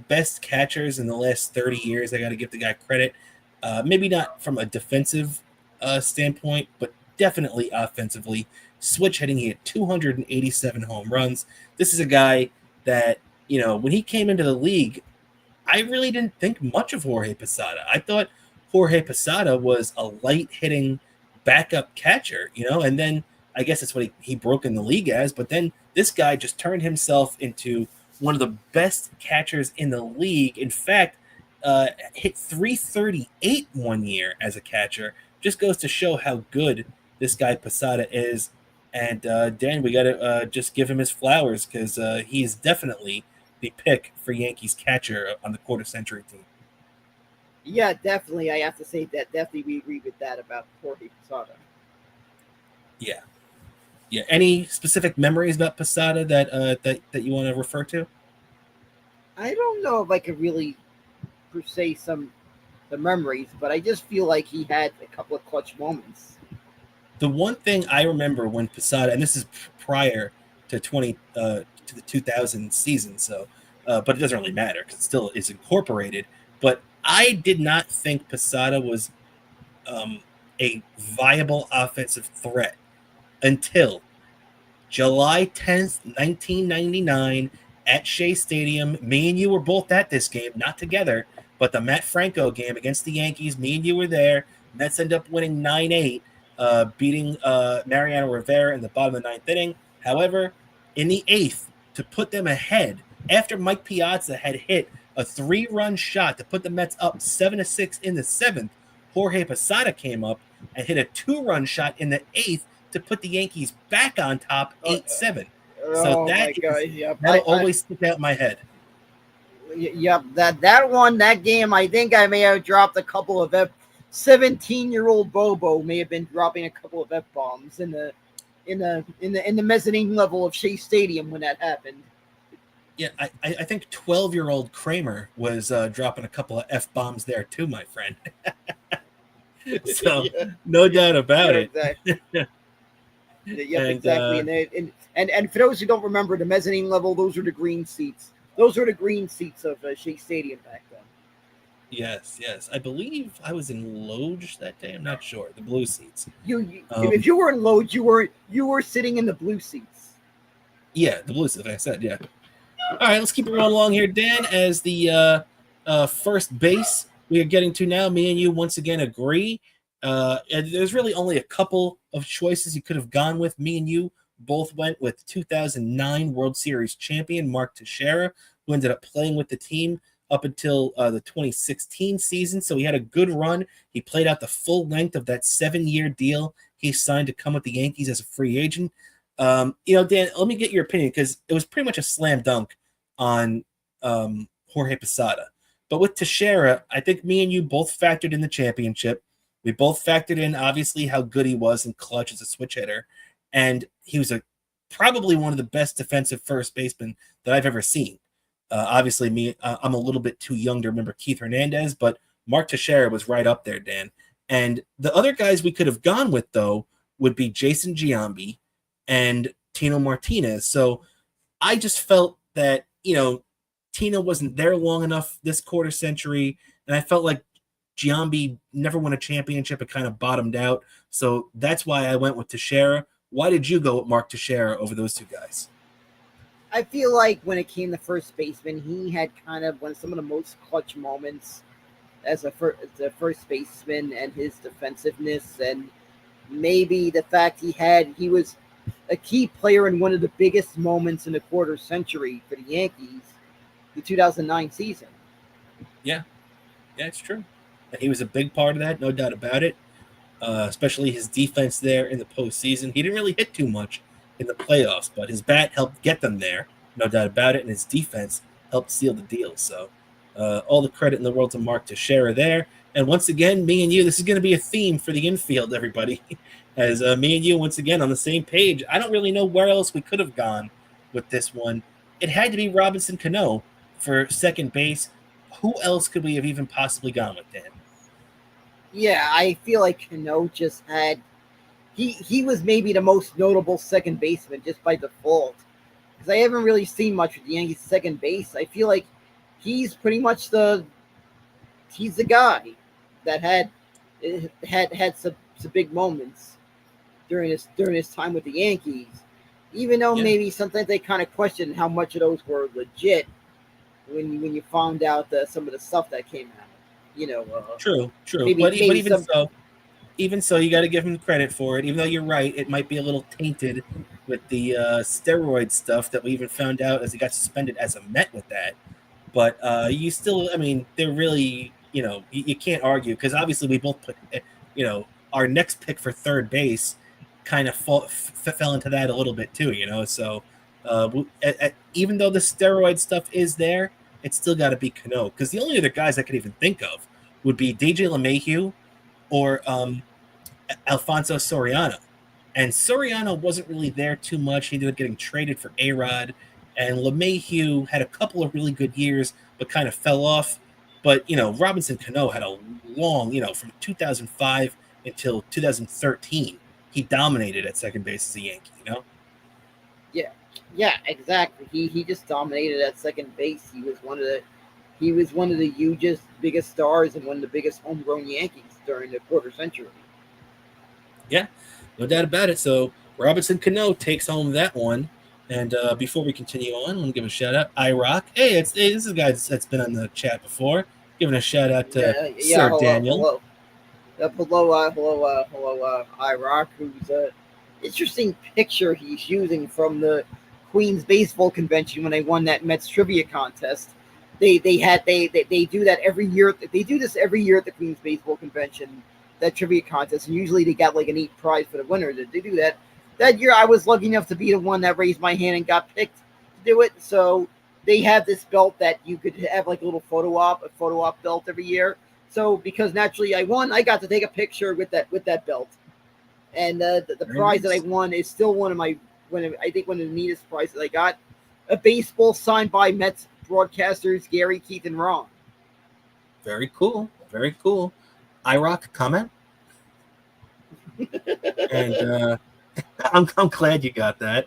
A: best catchers in the last 30 years. I got to give the guy credit. Maybe not from a defensive standpoint, but definitely offensively. Switch hitting, he had 287 home runs. This is a guy that, when he came into the league, I really didn't think much of Jorge Posada. I thought Jorge Posada was a light hitting backup catcher, and then I guess that's what he broke in the league as. But then this guy just turned himself into one of the best catchers in the league. In fact, hit 338 one year as a catcher. Just goes to show how good this guy Posada is. And Dan, we got to just give him his flowers because he is definitely the pick for Yankees catcher on the quarter century team.
B: Yeah, definitely. I have to say that definitely we agree with that about Jorge Posada.
A: Yeah. Any specific memories about Posada that you want to refer to?
B: I don't know if I could really per se the memories, but I just feel like he had a couple of clutch moments.
A: The one thing I remember when Posada, and this is prior to the 2000 season, so but it doesn't really matter because it still is incorporated. But I did not think Posada was a viable offensive threat until July 10th, 1999 at Shea Stadium. Me and you were both at this game, not together, but the Matt Franco game against the Yankees. Me and you were there. Mets end up winning 9-8, beating Mariano Rivera in the bottom of the 9th inning. However, in the 8th, to put them ahead, after Mike Piazza had hit a 3-run shot to put the Mets up 7-6 in the 7th, Jorge Posada came up and hit a 2-run shot in the 8th to put the Yankees back on top 8-7. So that'll always stick out in my head.
B: Yep, that game, I think I may have dropped a couple of 17-year-old Bobo may have been dropping a couple of F-bombs in the mezzanine level of Shea Stadium when that happened.
A: Yeah, I think 12-year-old Kramer was dropping a couple of F-bombs there too, my friend. So
B: Yeah.
A: no doubt about it.
B: Exactly. Yep,
A: And
B: exactly. And for those who don't remember, the mezzanine level, those are the green seats. Those were the green seats of Shea Stadium back then.
A: yes, I believe I was in Loge that day. I'm not sure. The blue seats.
B: If you were in Loge, you were sitting in the blue seats.
A: Yeah, the blue seats. Like I said, yeah. All right, let's keep it rolling along here, Dan. As the first base we are getting to now, me and you once again agree. And there's really only a couple of choices you could have gone with. Me and you both went with 2009 World Series champion Mark Teixeira, who ended up playing with the team up until the 2016 season. So he had a good run. He played out the full length of that 7-year deal he signed to come with the Yankees as a free agent. Dan, let me get your opinion, because it was pretty much a slam dunk on Jorge Posada. But with Teixeira, I think me and you both factored in the championship. We both factored in, obviously, how good he was in clutch as a switch hitter. And he was probably one of the best defensive first basemen that I've ever seen. Obviously, I'm a little bit too young to remember Keith Hernandez, but Mark Teixeira was right up there, Dan. And the other guys we could have gone with, though, would be Jason Giambi and Tino Martinez. So I just felt that, Tino wasn't there long enough this quarter century, and I felt like Giambi never won a championship. It kind of bottomed out. So that's why I went with Teixeira. Why did you go with Mark Teixeira over those two guys?
B: I feel like when it came to first baseman, he had kind of some of the most clutch moments as a first baseman, and his defensiveness, and maybe the fact he was a key player in one of the biggest moments in the quarter century for the Yankees, the 2009 season.
A: Yeah, it's true. He was a big part of that, no doubt about it. Especially his defense there in the postseason. He didn't really hit too much in the playoffs, but his bat helped get them there, no doubt about it, and his defense helped seal the deal. So all the credit in the world to Mark Teixeira there. And once again, me and you, this is going to be a theme for the infield, everybody, as me and you, once again, on the same page. I don't really know where else we could have gone with this one. It had to be Robinson Cano for second base. Who else could we have even possibly gone with, Dan?
B: Yeah, I feel like Cano just had he was maybe the most notable second baseman just by default, because I haven't really seen much of the Yankees second base. I feel like he's pretty much he's the guy that had some big moments during his time with the Yankees, even though maybe sometimes they kind of questioned how much of those were legit when you found out some of the stuff that came out.
A: True.
B: Maybe,
A: but
B: maybe
A: even so, you got to give him credit for it. Even though you're right, it might be a little tainted with the steroid stuff that we even found out as he got suspended as a Met with that. But you still, they're really, you can't argue, because obviously we both put, our next pick for third base kind of fell into that a little bit too, So even though the steroid stuff is there, it's still got to be Cano, because the only other guys I could even think of would be DJ LeMahieu or Alfonso Soriano. And Soriano wasn't really there too much. He ended up getting traded for A-Rod. And LeMahieu had a couple of really good years, but kind of fell off. But, Robinson Cano had a long, from 2005 until 2013, he dominated at second base as a Yankee,
B: Yeah, exactly. He just dominated at second base. He was one of the hugest, biggest stars, and one of the biggest homegrown Yankees during the quarter century. Yeah,
A: no doubt about it. So Robinson Cano takes home that one. And before we continue on, I want to give a shout out. iRock. Hey, this is a guy that's been on the chat before. Giving a shout out to Sir Daniel.
B: Hello, iRock, who's an interesting picture he's using from the Queens Baseball Convention when they won that Mets trivia contest. They do that every year. They do this every year at the Queens Baseball Convention, that trivia contest, and usually they got like a neat prize for the winner. They do that. That year, I was lucky enough to be the one that raised my hand and got picked to do it. So they have this belt that you could have like a little photo op belt every year. So because naturally I won, I got to take a picture with that belt. And the
A: Very
B: prize that I
A: nice.
B: won is still one of the neatest prizes I got. A baseball signed by Mets broadcasters Gary, Keith, and Ron.
A: Very cool. Very cool. IROC comment. And I'm glad you got that.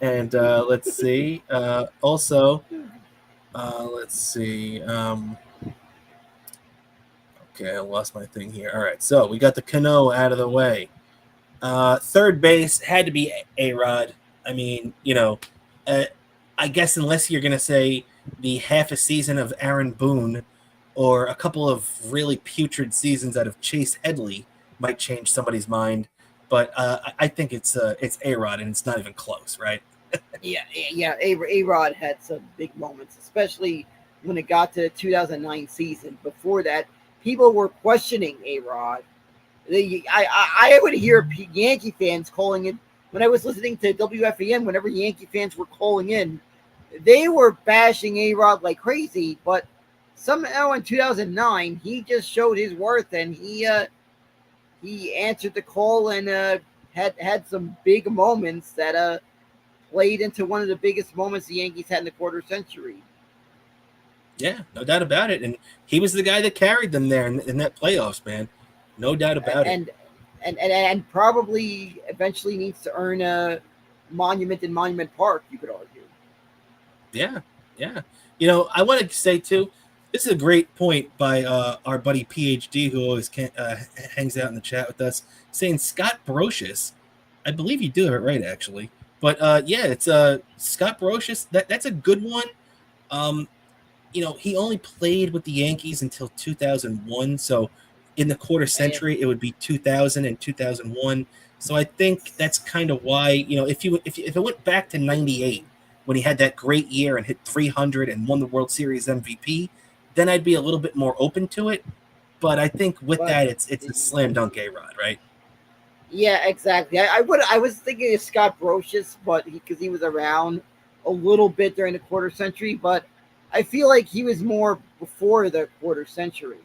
A: And let's see. Also, let's see. Okay, I lost my thing here. All right, so we got the Cano out of the way. Third base had to be A-Rod. I mean, I guess unless you're going to say the half a season of Aaron Boone or a couple of really putrid seasons out of Chase Headley might change somebody's mind. But I think it's A-Rod, and it's not even close, right?
B: Yeah. A-Rod had some big moments, especially when it got to the 2009 season. Before that, people were questioning A-Rod. I would hear Yankee fans calling in when I was listening to WFAN. Whenever Yankee fans were calling in, they were bashing A-Rod like crazy. But somehow in 2009, he just showed his worth, and he answered the call and had some big moments that played into one of the biggest moments the Yankees had in the quarter century.
A: Yeah, no doubt about it. And he was the guy that carried them there in that playoffs, man. No doubt about it.
B: And probably eventually needs to earn a monument in Monument Park, you could argue.
A: Yeah, yeah. I wanted to say too, this is a great point by our buddy PhD, who always hangs out in the chat with us, saying Scott Brocious. I believe you do have it right, actually. But yeah, it's Scott Brocious. That's a good one. He only played with the Yankees until 2001. So in the quarter century, it would be 2000 and 2001. So I think that's kind of why, if it went back to 98 when he had that great year and hit 300 and won the World Series MVP, then I'd be a little bit more open to it. But I think with that, it's a slam dunk A-Rod, right?
B: Yeah, exactly. I was thinking of Scott Brocious, but because he was around a little bit during the quarter century, but I feel like he was more before the quarter century.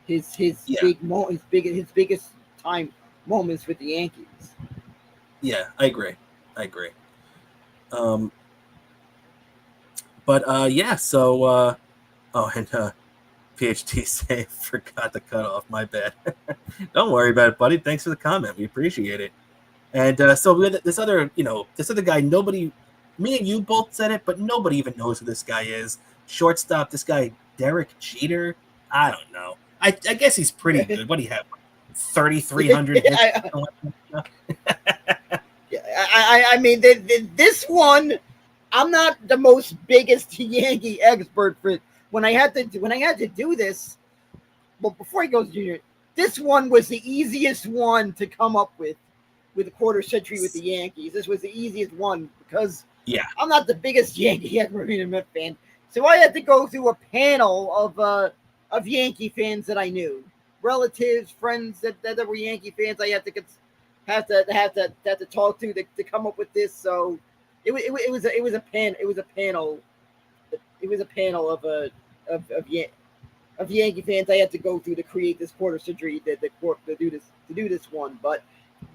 B: His biggest time moments with the Yankees.
A: Yeah, I agree. But yeah, so and PhD say forgot the cutoff. My bad. Don't worry about it, buddy. Thanks for the comment. We appreciate it. And so we had this other guy. Nobody, me and you both said it, but nobody even knows who this guy is. Shortstop. This guy, Derek Jeter. I don't know. I guess he's pretty good. What do you have? 3,300 hits.
B: I mean, this one, I'm not the most biggest Yankee expert for. When I had to do this, but before he goes junior, this one was the easiest one to come up with a quarter century with the Yankees. This was the easiest one because I'm not the biggest Yankee Met fan, so I had to go through a panel of Yankee fans that I knew, relatives, friends that were Yankee fans. I had to talk to come up with this. So it was a panel of Yankee fans I had to go through to create this quarter century to do this one. But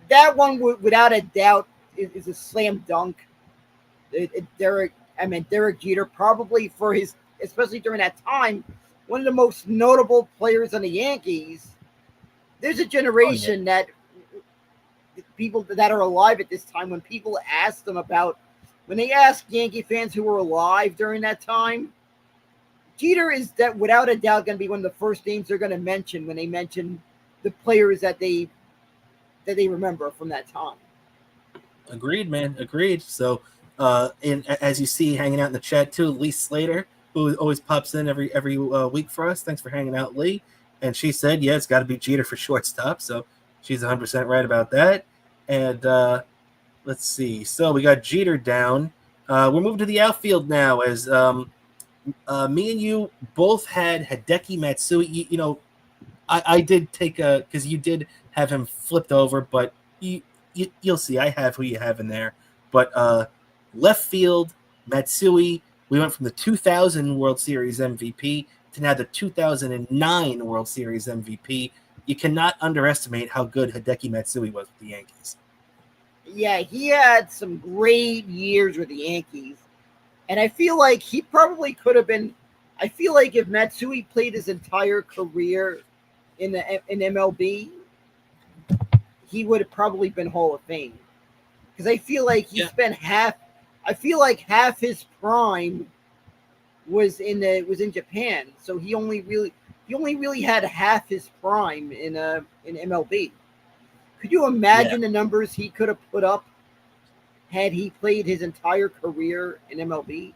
B: that one, without a doubt, is a slam dunk. Derek Jeter, probably for his, especially during that time, one of the most notable players on the Yankees. There's a generation that people that are alive at this time, when people ask them about, when they ask Yankee fans who were alive during that time, Jeter is that without a doubt going to be one of the first names they're going to mention when they mention the players that they remember from that time.
A: Agreed, man. Agreed. So, as you see, hanging out in the chat too, Lee Slater, who always pops in every week for us. Thanks for hanging out, Lee. And she said, yeah, it's got to be Jeter for shortstop. So she's 100% right about that. And let's see. So we got Jeter down. We're moving to the outfield now, as me and you both had Hideki Matsui. I did take because you did have him flipped over, but you'll see. I have who you have in there. But left field, Matsui, we went from the 2000 World Series MVP to now the 2009 World Series MVP. you cannot underestimate how good Hideki Matsui was with the Yankees.
B: Yeah, he had some great years with the Yankees. And I feel like he probably could have been. I feel like if Matsui played his entire career in MLB, he would have probably been Hall of Fame. Because I feel like he spent half. I feel like half his prime was in Japan, so he only really had half his prime in MLB. Could you imagine the numbers he could have put up had he played his entire career in MLB?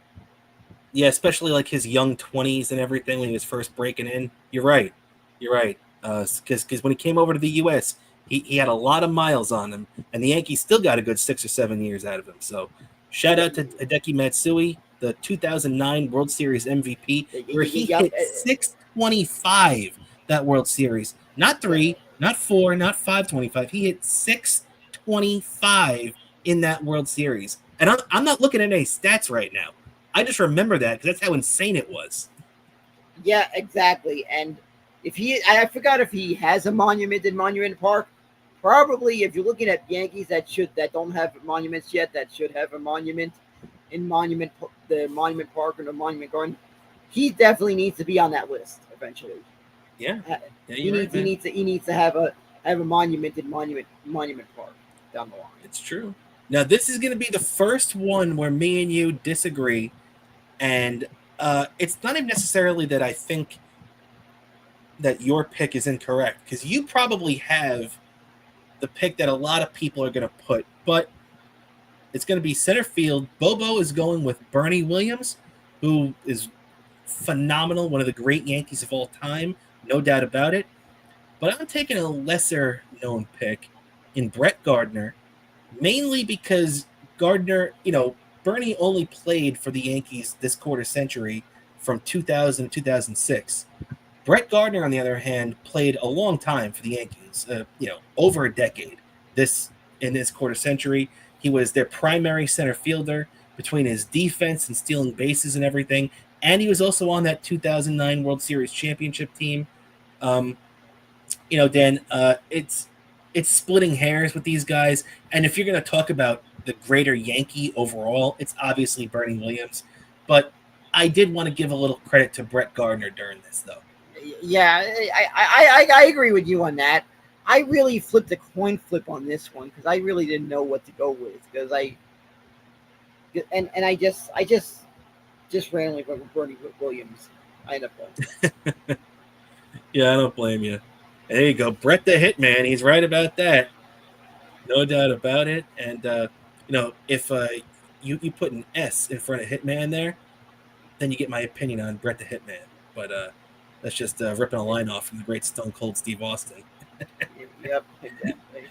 A: Yeah, especially like his young 20s and everything when he was first breaking in. You're right. Because when he came over to the U.S., he had a lot of miles on him, and the Yankees still got a good 6 or 7 years out of him. So shout out to Hideki Matsui, the 2009 World Series MVP, where he hit 625 that World Series. Not 3, not 4, not 525. He hit 625 in that World Series. And I'm not looking at any stats right now. I just remember that because that's how insane it was.
B: Yeah, exactly. And I forgot if he has a monument in Monument Park. Probably, if you're looking at Yankees that don't have monuments yet, that should have a monument in the Monument Park or the Monument Garden. He definitely needs to be on that list eventually.
A: Yeah,
B: he needs to have a monument in Monument Park down the line.
A: It's true. Now this is going to be the first one where me and you disagree, and it's not even necessarily that I think that your pick is incorrect, because you probably have the pick that a lot of people are going to put, but it's going to be center field. Bobo is going with Bernie Williams, who is phenomenal, one of the great Yankees of all time, no doubt about it. But I'm taking a lesser known pick in Brett Gardner, mainly because Gardner, Bernie only played for the Yankees this quarter century from 2000 to 2006. Brett Gardner, on the other hand, played a long time for the Yankees, over a decade. In this quarter century, he was their primary center fielder between his defense and stealing bases and everything. And he was also on that 2009 World Series championship team. Dan, it's splitting hairs with these guys. And if you're going to talk about the greater Yankee overall, it's obviously Bernie Williams. But I did want to give a little credit to Brett Gardner during this, though.
B: Yeah, I agree with you on that. I really flipped a coin flip on this one because I really didn't know what to go with because I just randomly went with Bernie Williams. I end up going.
A: Yeah, I don't blame you. There you go, Brett the Hitman. He's right about that, no doubt about it. And if you put an S in front of Hitman there, then you get my opinion on Brett the Hitman. But that's just ripping a line off from the great Stone Cold Steve Austin.
B: Yep, exactly.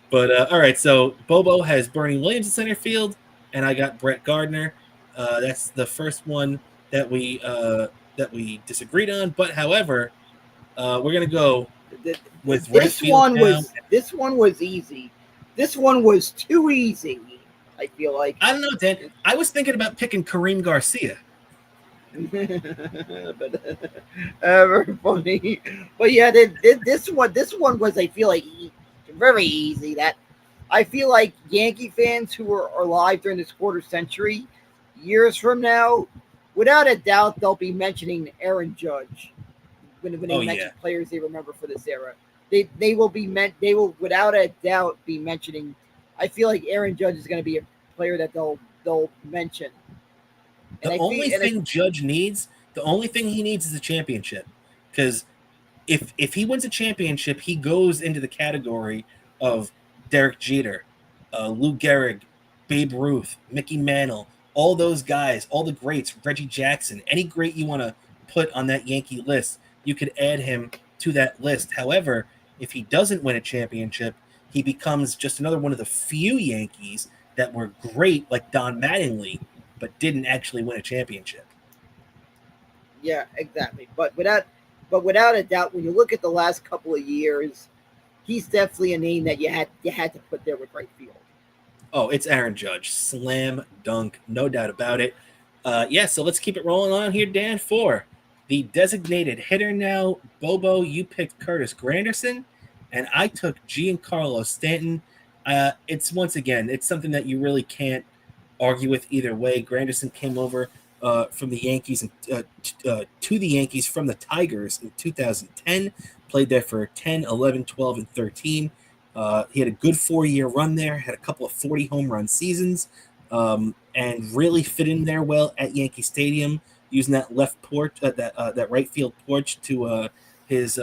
A: But all right, so Bobo has Bernie Williams in center field, and I got Brett Gardner. That's the first one that we disagreed on. But however, we're gonna go with
B: this one was easy. This one was too easy. I feel like
A: I don't know, Dan. I was thinking about picking Kareem Garcia.
B: But very funny. But yeah, this one was, I feel like, very easy. That I feel like Yankee fans who are alive during this quarter century, years from now, without a doubt, they'll be mentioning Aaron Judge when they mention players they remember for this era. They will without a doubt be mentioning. I feel like Aaron Judge is going to be a player that they'll mention.
A: The only thing Judge needs is a championship. Because if he wins a championship, he goes into the category of Derek Jeter, Lou Gehrig, Babe Ruth, Mickey Mantle, all those guys, all the greats, Reggie Jackson, any great you want to put on that Yankee list, you could add him to that list. However, if he doesn't win a championship, he becomes just another one of the few Yankees that were great, like Don Mattingly, but didn't actually win a championship.
B: Yeah, exactly. But without a doubt, when you look at the last couple of years, he's definitely a name that you had to put there with right field.
A: Oh, it's Aaron Judge. Slam dunk, no doubt about it. So let's keep it rolling on here, Dan, for the designated hitter now. Bobo, you picked Curtis Granderson, and I took Giancarlo Stanton. It's once again, it's something that you really can't argue with either way. Granderson came over from the Yankees to the Yankees from the Tigers in 2010, played there for 10, 11, 12, and 13. He had a good 4-year run there, had a couple of 40 home run seasons, and really fit in there well at Yankee Stadium, using that left porch, that right field porch to his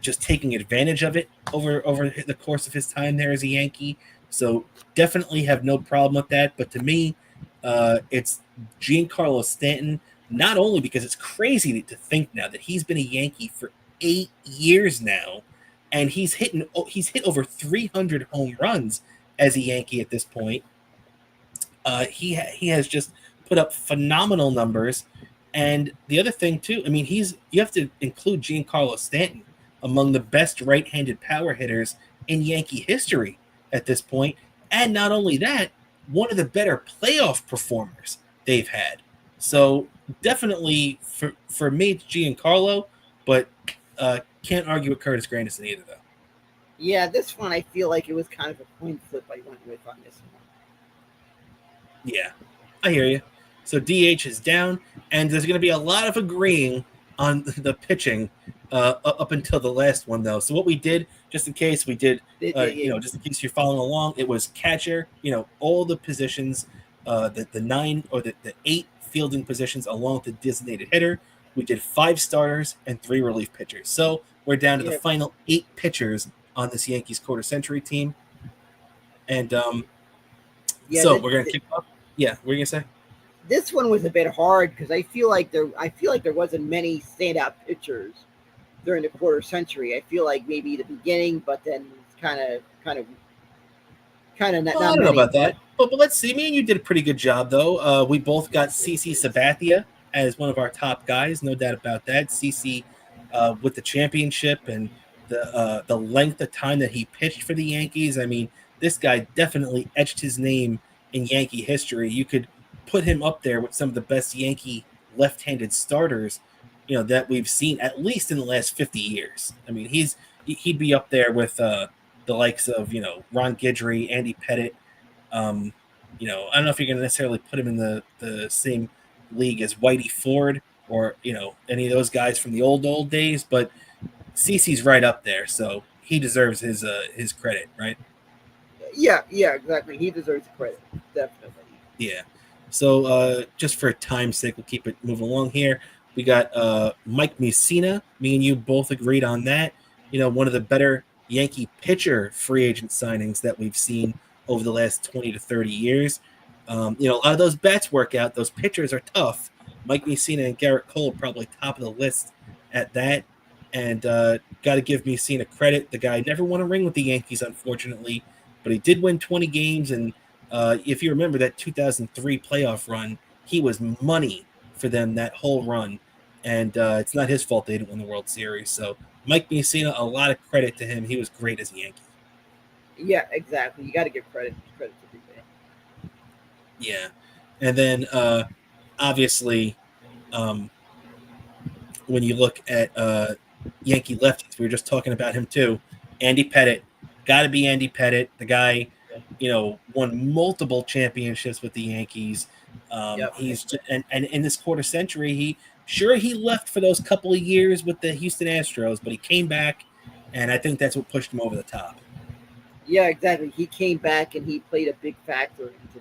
A: just taking advantage of it over the course of his time there as a Yankee. So definitely have no problem with that. But to me, it's Giancarlo Stanton, not only because it's crazy to think now that he's been a Yankee for 8 years now, and he's hit over 300 home runs as a Yankee at this point. He has just put up phenomenal numbers. And the other thing too, I mean, you have to include Giancarlo Stanton among the best right-handed power hitters in Yankee history at this point. And not only that, one of the better playoff performers they've had. So definitely for me, it's Giancarlo, but can't argue with Curtis Granderson either, though.
B: Yeah, this one I feel like it was kind of a coin flip I went with on this one.
A: Yeah, I hear you. So DH is down, and there's going to be a lot of agreeing on the pitching up until the last one, though. So what we did, just in case we did, just in case you're following along, it was catcher, all the positions, the 9 or the 8 fielding positions along with the designated hitter. We did 5 starters and 3 relief pitchers. So we're down to the final 8 pitchers on this Yankees quarter century team. And we're going to kick off. Yeah, what are you going to say?
B: This one was a bit hard because I feel like there wasn't many standout pitchers during the quarter century. I feel like maybe the beginning, but then kind of not.
A: I don't know about that, but let's see. Me and you did a pretty good job, though. We both got CC Sabathia as one of our top guys, no doubt about that. CC with the championship and the length of time that he pitched for the Yankees. I mean, this guy definitely etched his name in Yankee history. You could put him up there with some of the best Yankee left-handed starters, that we've seen at least in the last 50 years. I mean, he'd be up there with the likes of Ron Guidry, Andy Pettitte. I don't know if you're going to necessarily put him in the same league as Whitey Ford or any of those guys from the old days, but CeCe's right up there, so he deserves his credit, right?
B: Yeah, exactly. He deserves credit, definitely.
A: Yeah. So just for time's sake, we'll keep it moving along here. We got Mike Mussina. Me and you both agreed on that. One of the better Yankee pitcher free agent signings that we've seen over the last 20 to 30 years. A lot of those bats work out. Those pitchers are tough. Mike Mussina and Garrett Cole probably top of the list at that. And got to give Mussina credit. The guy never won a ring with the Yankees, unfortunately, but he did win 20 games. And if you remember that 2003 playoff run, he was money for them that whole run. And it's not his fault they didn't win the World Series. So Mike Mussina, a lot of credit to him. He was great as a Yankee.
B: Yeah, exactly. You got to give credit to everybody.
A: Yeah. And then obviously when you look at Yankee lefties, we were just talking about him too. Andy Pettitte. Got to be Andy Pettitte. The guy, won multiple championships with the Yankees. He's and in this quarter century, he left for those couple of years with the Houston Astros, but he came back, and I think that's what pushed him over the top.
B: Yeah, exactly. He came back and he played a big factor into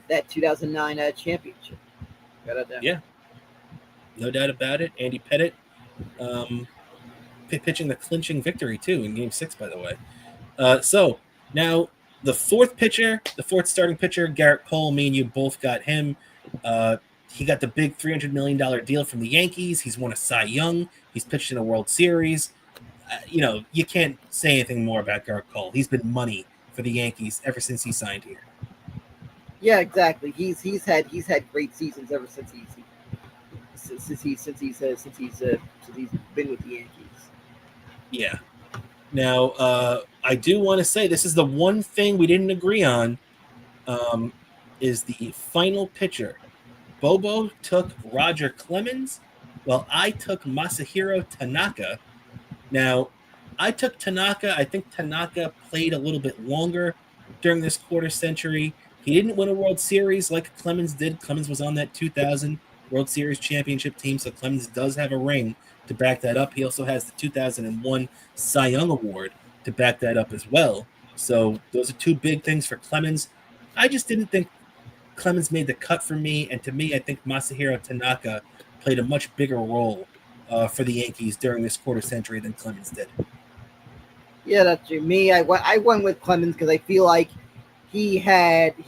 B: that 2009 championship.
A: Yeah, no doubt about it. Andy Pettitte pitching the clinching victory too in Game 6, by the way. So now the fourth starting pitcher, Garrett Cole. Me and you both got him. He got the big $300 million deal from the Yankees. He's won a Cy Young. He's pitched in a World Series. You can't say anything more about Garrett Cole. He's been money for the Yankees ever since he signed here.
B: Yeah, exactly. He's had great seasons ever since he's been with the Yankees.
A: Yeah. Now, I do want to say this is the one thing we didn't agree on, is the final pitcher Bobo took Roger Clemens, while I took Masahiro Tanaka. Now, I took Tanaka. I think Tanaka played a little bit longer during this quarter century. He didn't win a World Series like Clemens did. Clemens was on that 2000 World Series championship team, so Clemens does have a ring to back that up. He also has the 2001 Cy Young Award to back that up as well. So those are two big things for Clemens. I just didn't think Clemens made the cut for me, and to me, I think Masahiro Tanaka played a much bigger role for the Yankees during this quarter century than Clemens did.
B: Yeah, that's true. Me, I went with Clemens because I feel like he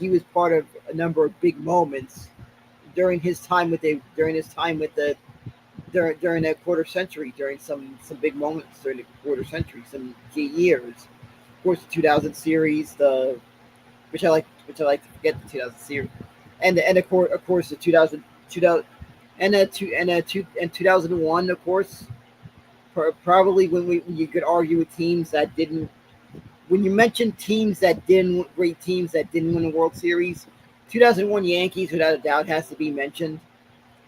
B: was part of a number of big moments during his time with the during that quarter century, during some big moments during the quarter century, some key years. Of course, the 2000 series, which I like to forget the 2000 series, and of course the 2001, of course. Probably when you could argue with teams that didn't. When you mention teams that didn't, great teams that didn't win a World Series, 2001 Yankees without a doubt has to be mentioned.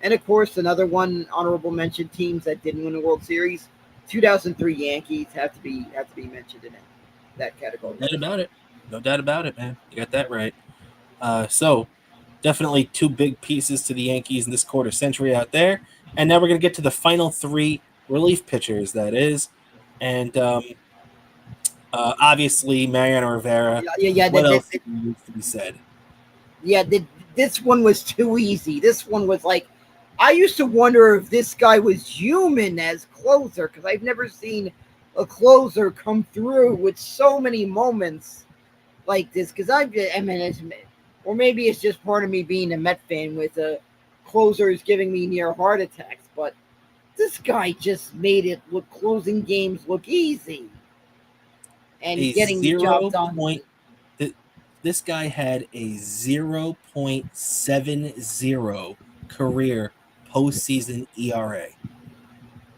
B: And of course, another one honorable mention, teams that didn't win a World Series, 2003 Yankees have to be mentioned in that category.
A: No doubt about it. No doubt about it, man. You got that right. So definitely two big pieces to the Yankees in this quarter century out there. And now we're going to get to the final three relief pitchers, that is. And obviously, Mariano Rivera.
B: Yeah.
A: What else needs to be said?
B: Yeah, this one was too easy. This one was like, I used to wonder if this guy was human as closer, because I've never seen a closer come through with so many moments like this. Because or maybe it's just part of me being a Met fan with closers giving me near heart attacks. But this guy just made it closing games look easy, and getting the job done.
A: This guy had a 0.70 career postseason ERA.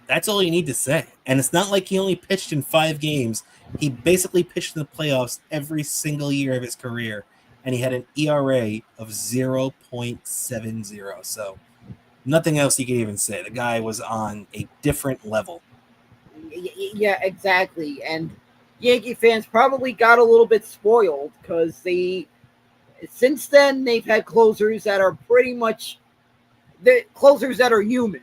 A: That's all you need to say. And it's not like he only pitched in 5 games. He basically pitched in the playoffs every single year of his career, and he had an ERA of 0.70. So nothing else you can even say. The guy was on a different level.
B: Yeah, exactly. And Yankee fans probably got a little bit spoiled because since then they've had closers that are pretty much the closers that are human.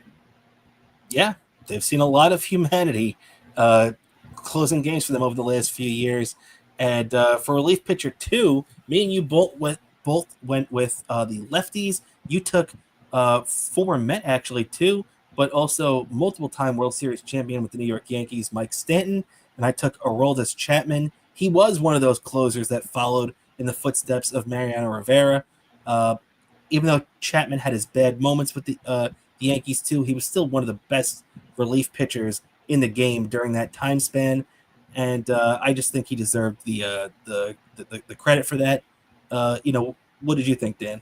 A: Yeah, they've seen a lot of humanity closing games for them over the last few years. And for relief pitcher 2, me and you both went with the lefties. You took former Met actually too, but also multiple-time World Series champion with the New York Yankees, Mike Stanton. And I took Aroldis Chapman. He was one of those closers that followed in the footsteps of Mariano Rivera. Even though Chapman had his bad moments with the Yankees too, he was still one of the best relief pitchers in the game during that time span. And I just think he deserved the credit for that. What did you think, Dan?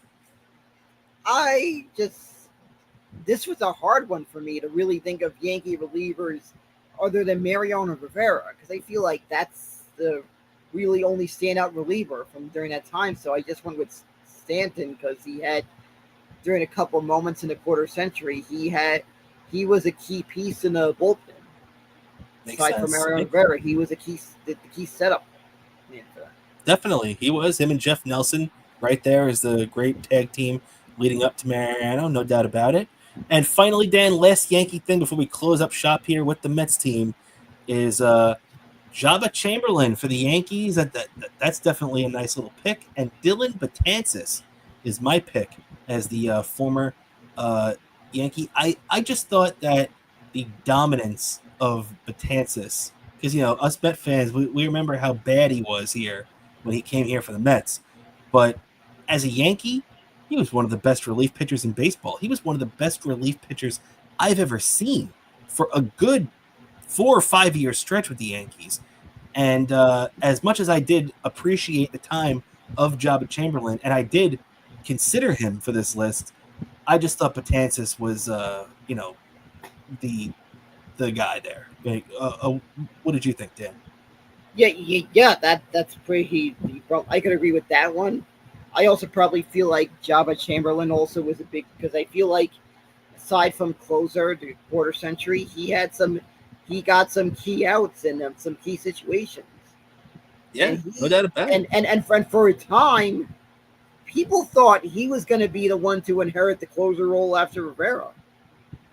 B: This was a hard one for me to really think of Yankee relievers other than Mariano Rivera, because I feel like that's the really only standout reliever from during that time. So I just went with Stanton because he had, during a couple of moments in the quarter century, he was a key piece in the bullpen. Aside from Mariano Rivera, he was the key setup man for that.
A: Definitely, he was. Him and Jeff Nelson right there is the great tag team leading up to Mariano, no doubt about it. And finally, Dan, last Yankee thing before we close up shop here with the Mets team is Jabba Chamberlain for the Yankees. That's definitely a nice little pick. And Dylan Betances is my pick as the former Yankee. I just thought that the dominance of Betances, because, us Met fans, we remember how bad he was here when he came here for the Mets. But as a Yankee, he was one of the best relief pitchers in baseball. He was one of the best relief pitchers I've ever seen for a good 4 or 5 year stretch with the Yankees. And as much as I did appreciate the time of Jabba Chamberlain, and I did consider him for this list, I just thought Betances was, the guy there. What did you think, Dan?
B: Yeah. That's pretty. I could agree with that one. I also probably feel like Jabba Chamberlain also was a big because I feel like aside from closer the quarter century, he got some key outs in some key situations.
A: Yeah,
B: And
A: no
B: he
A: doubt about it.
B: and for a time, people thought he was going to be the one to inherit the closer role after Rivera.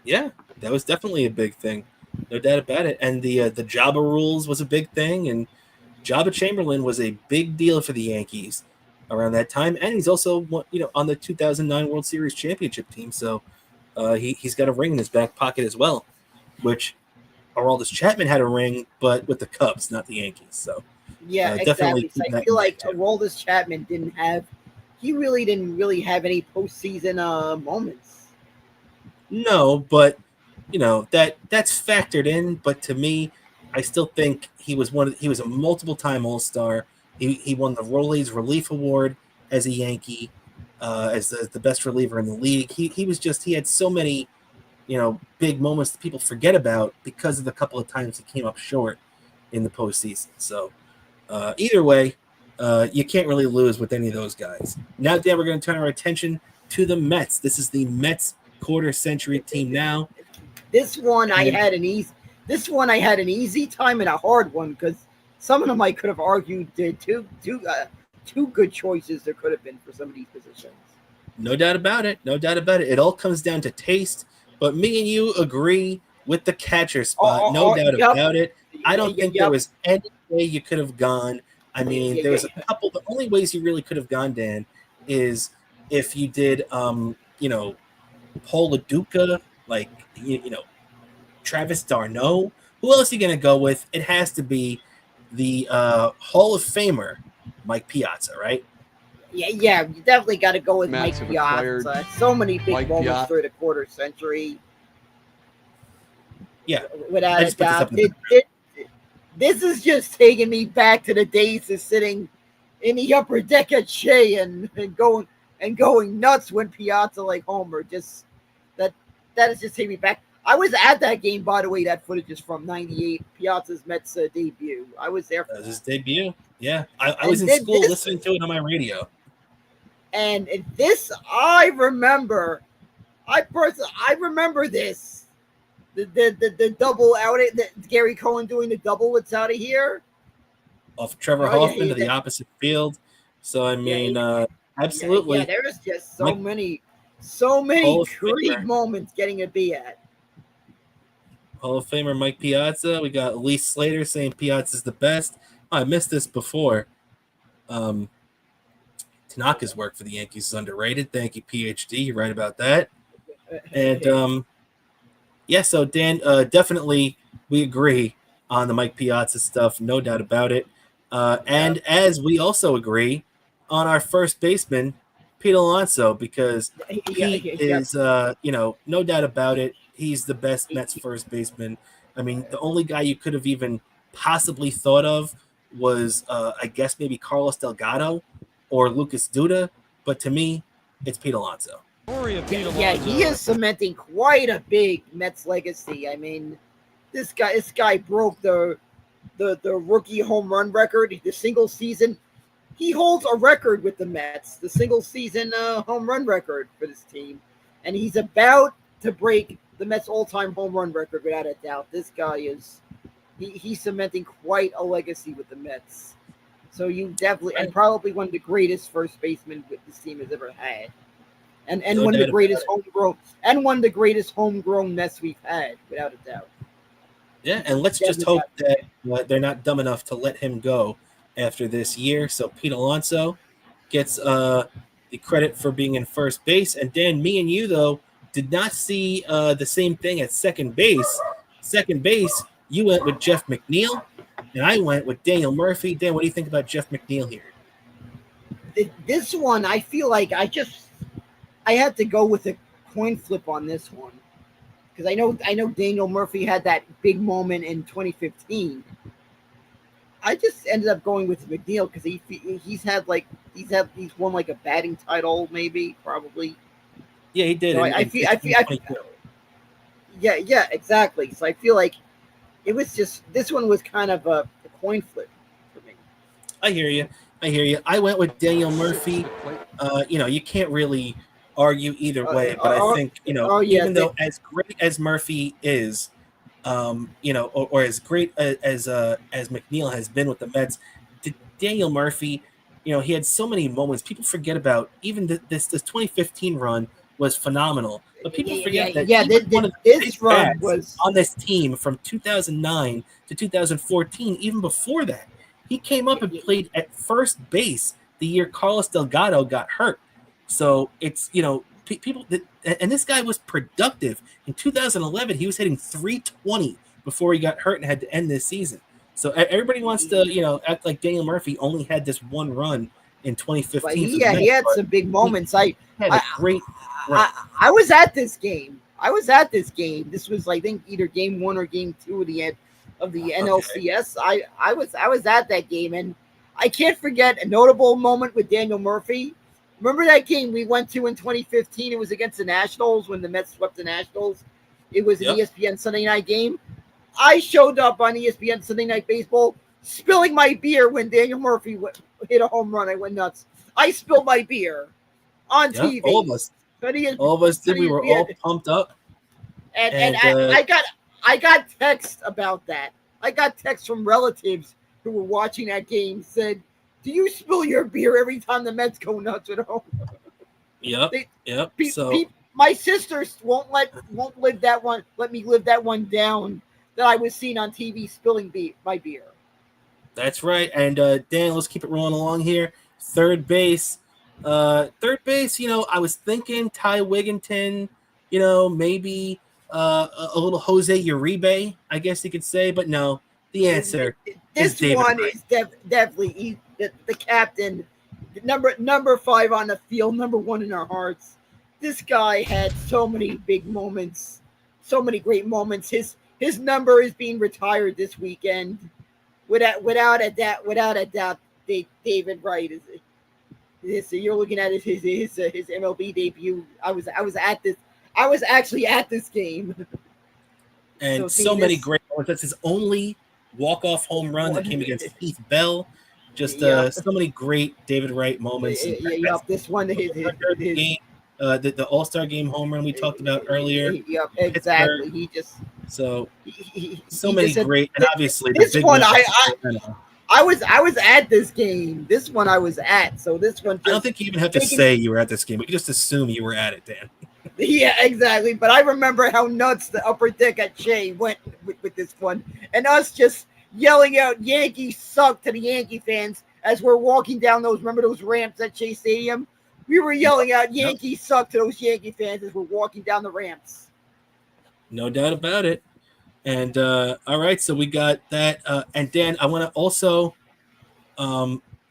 A: Yeah, that was definitely a big thing, no doubt about it. And the Jabba rules was a big thing, and Jabba Chamberlain was a big deal for the Yankees around that time, and he's also on the 2009 World Series championship team. So he's got a ring in his back pocket as well, which Aroldis Chapman had a ring, but with the Cubs, not the Yankees. So
B: Yeah,
A: definitely
B: exactly. So
A: keep
B: I
A: that
B: feel
A: in mind
B: like
A: too.
B: Aroldis Chapman he really didn't really have any postseason moments.
A: No, but that's factored in. But to me, I still think he was a multiple time All Star. He won the Rolaids Relief Award as a Yankee, as the best reliever in the league. He had so many big moments that people forget about because of the couple of times he came up short in the postseason. So either way, you can't really lose with any of those guys. Now, Dan, we're going to turn our attention to the Mets. This is the Mets quarter century team now.
B: This one I
A: And
B: had an easy. This one I had an easy time and a hard one because some of them I could have argued two good choices there could have been for some of these positions.
A: no doubt about it. No doubt about it. It all comes down to taste. But me and you agree with the catcher spot. No doubt
B: Yep,
A: about it. I don't think there
B: yep,
A: was any way you could have gone. I mean, there was a couple. The only ways you really could have gone, Dan, is if you did, Paul LaDuca, like Travis Darno. Who else are you going to go with? It has to be the Hall of Famer, Mike Piazza, right?
B: yeah. You definitely got to go with
C: Mets
B: Mike
C: have acquired
B: Piazza. So many big
C: Mike
B: moments
C: Piazza.
B: through the quarter century.
A: Yeah,
B: Without
A: I
B: a
A: just put this
B: doubt.
A: up in the
B: This is just taking me back to the days of sitting in the upper deck at Shea and going nuts when Piazza like Homer. Just that is just taking me back. I was at that game, by the way. That footage is from '98, Piazza's Mets debut. I was there for
A: That was his
B: that.
A: debut. Yeah, I was
B: And
A: in
B: then
A: school listening to it on my radio.
B: and this I remember. I remember this. The double out it. Gary Cohen doing the double. It's out of here.
A: Off Trevor
B: Oh
A: Hoffman
B: yeah,
A: to the opposite field. So, I
B: yeah,
A: mean,
B: yeah.
A: absolutely.
B: There's just
A: Mike,
B: so many
A: Hall of
B: great
A: Famer.
B: moments getting a B at.
A: Hall of Famer Mike Piazza. We got Lee Slater saying Piazza's the best. Oh, I missed this before. Tanaka's work for the Yankees is underrated. Thank you, PhD. You're right about that. And yeah, so Dan, definitely we agree on the Mike Piazza stuff, no doubt about it. And as we also agree on our first baseman, Pete Alonso, because Pete is, no doubt about it, he's the best Mets first baseman. I mean, the only guy you could have even possibly thought of was, I guess, maybe Carlos Delgado or Lucas Duda. But to me, it's Pete Alonso.
B: Yeah, he is cementing quite a big Mets legacy. I mean, this guy broke the rookie home run record, the single season. He holds a record with the Mets, the single season home run record for this team, and he's about to break the Mets all-time home run record without a doubt. This guy is he's cementing quite a legacy with the Mets. So you definitely and probably one of the greatest first basemen this team has ever had. And
A: No
B: one of the
A: doubt
B: greatest
A: about it.
B: homegrown Mets we've had, without a doubt.
A: Yeah, and let's just hope that they're not dumb enough to let him go after this year. So Pete Alonso gets the credit for being in first base. And Dan, me and you, though, did not see the same thing at second base. Second base, you went with Jeff McNeil, and I went with Daniel Murphy. Dan, what do you think about Jeff McNeil here?
B: This one, I feel like I had to go with a coin flip on this one because I know Daniel Murphy had that big moment in 2015. I just ended up going with McNeil because he's won like a batting title, maybe, probably.
A: Yeah, he did.
B: So I feel yeah, exactly. So I feel like it was just this one was kind of a coin flip for me.
A: I hear you. I went with Daniel Murphy. You can't really argue either way, but I think,
B: yeah,
A: even though as great as Murphy is, or as great as McNeil has been with the Mets, Daniel Murphy, he had so many moments. People forget about even this 2015 run was phenomenal, but people forget that he was one of the big
B: this run
A: bats
B: was
A: on this team from 2009 to 2014. Even before that, he came up and played at first base the year Carlos Delgado got hurt. So it's people that, and this guy was productive in 2011. He was hitting 320 before he got hurt and had to end this season. So everybody wants to act like Daniel Murphy only had this one run in 2015.
B: But he had some big moments.
A: He had a great run.
B: I was at this game. This was, I think, either game 1 or game 2 of the NLCS. Okay. I was at that game, and I can't forget a notable moment with Daniel Murphy. Remember that game we went to in 2015? It was against the Nationals when the Mets swept the Nationals. It was an ESPN Sunday night game. I showed up on ESPN Sunday Night Baseball, spilling my beer when Daniel Murphy hit a home run. I went nuts. I spilled my beer on TV.
A: All of us. All of us did. We were all pumped up.
B: And I got text about that. I got text from relatives who were watching that game, said, "Do you spill your beer every time the Mets go nuts at home?"
A: Yep.
B: My sisters won't let me live that one down that I was seen on TV spilling my beer.
A: That's right. And Dan, let's keep it rolling along here. Third base. I was thinking Ty Wigginton, maybe a little Jose Uribe, I guess you could say, but no, the answer
B: is David one Wright. Is definitely the captain, number 5 on the field, number 1 in our hearts. This guy had so many big moments, so many great moments. His number is being retired this weekend, without a doubt. David Wright is. So you're looking at his MLB debut. I was actually at this game.
A: And so many great moments. That's his only walk-off home run that came against Heath Bell. Just so many great David Wright moments.
B: This one,
A: the All-Star Game home run we talked about earlier.
B: Yep, exactly.
A: He just so many great, and obviously
B: this one I was at this game. This one I was at. So this one,
A: I don't think you even have to say you were at this game. We can just assume you were at it, Dan.
B: Yeah, exactly. But I remember how nuts the upper deck at Shea went with this one, and us just yelling out "Yankees suck" to the Yankee fans as we're walking down those. Remember those ramps at Shea Stadium? We were yelling out "Yankees suck" to those Yankee fans as we're walking down the ramps.
A: No doubt about it. And all right, so we got that. And Dan, I want to also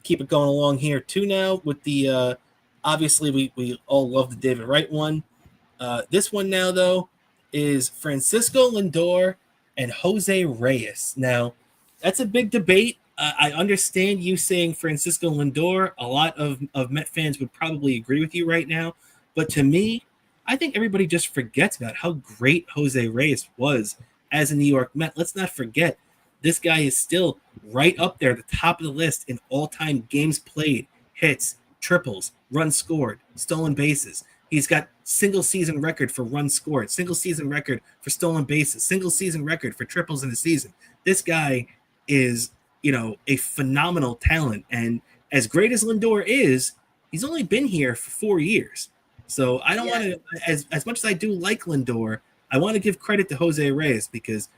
A: keep it going along here too now with the obviously we all love the David Wright one. This one now though is Francisco Lindor and Jose Reyes. Now that's a big debate. I understand you saying Francisco Lindor. A lot of Met fans would probably agree with you right now, but to me, I think everybody just forgets about how great Jose Reyes was as a New York Met. Let's not forget, this guy is still right up there at the top of the list in all-time games played, hits, triples, runs scored, stolen bases. He's got single-season record for runs scored, single-season record for stolen bases, single-season record for triples in the season. This guy is, a phenomenal talent. And as great as Lindor is, he's only been here for 4 years. So I don't want to, as much as I do like Lindor, I want to give credit to Jose Reyes because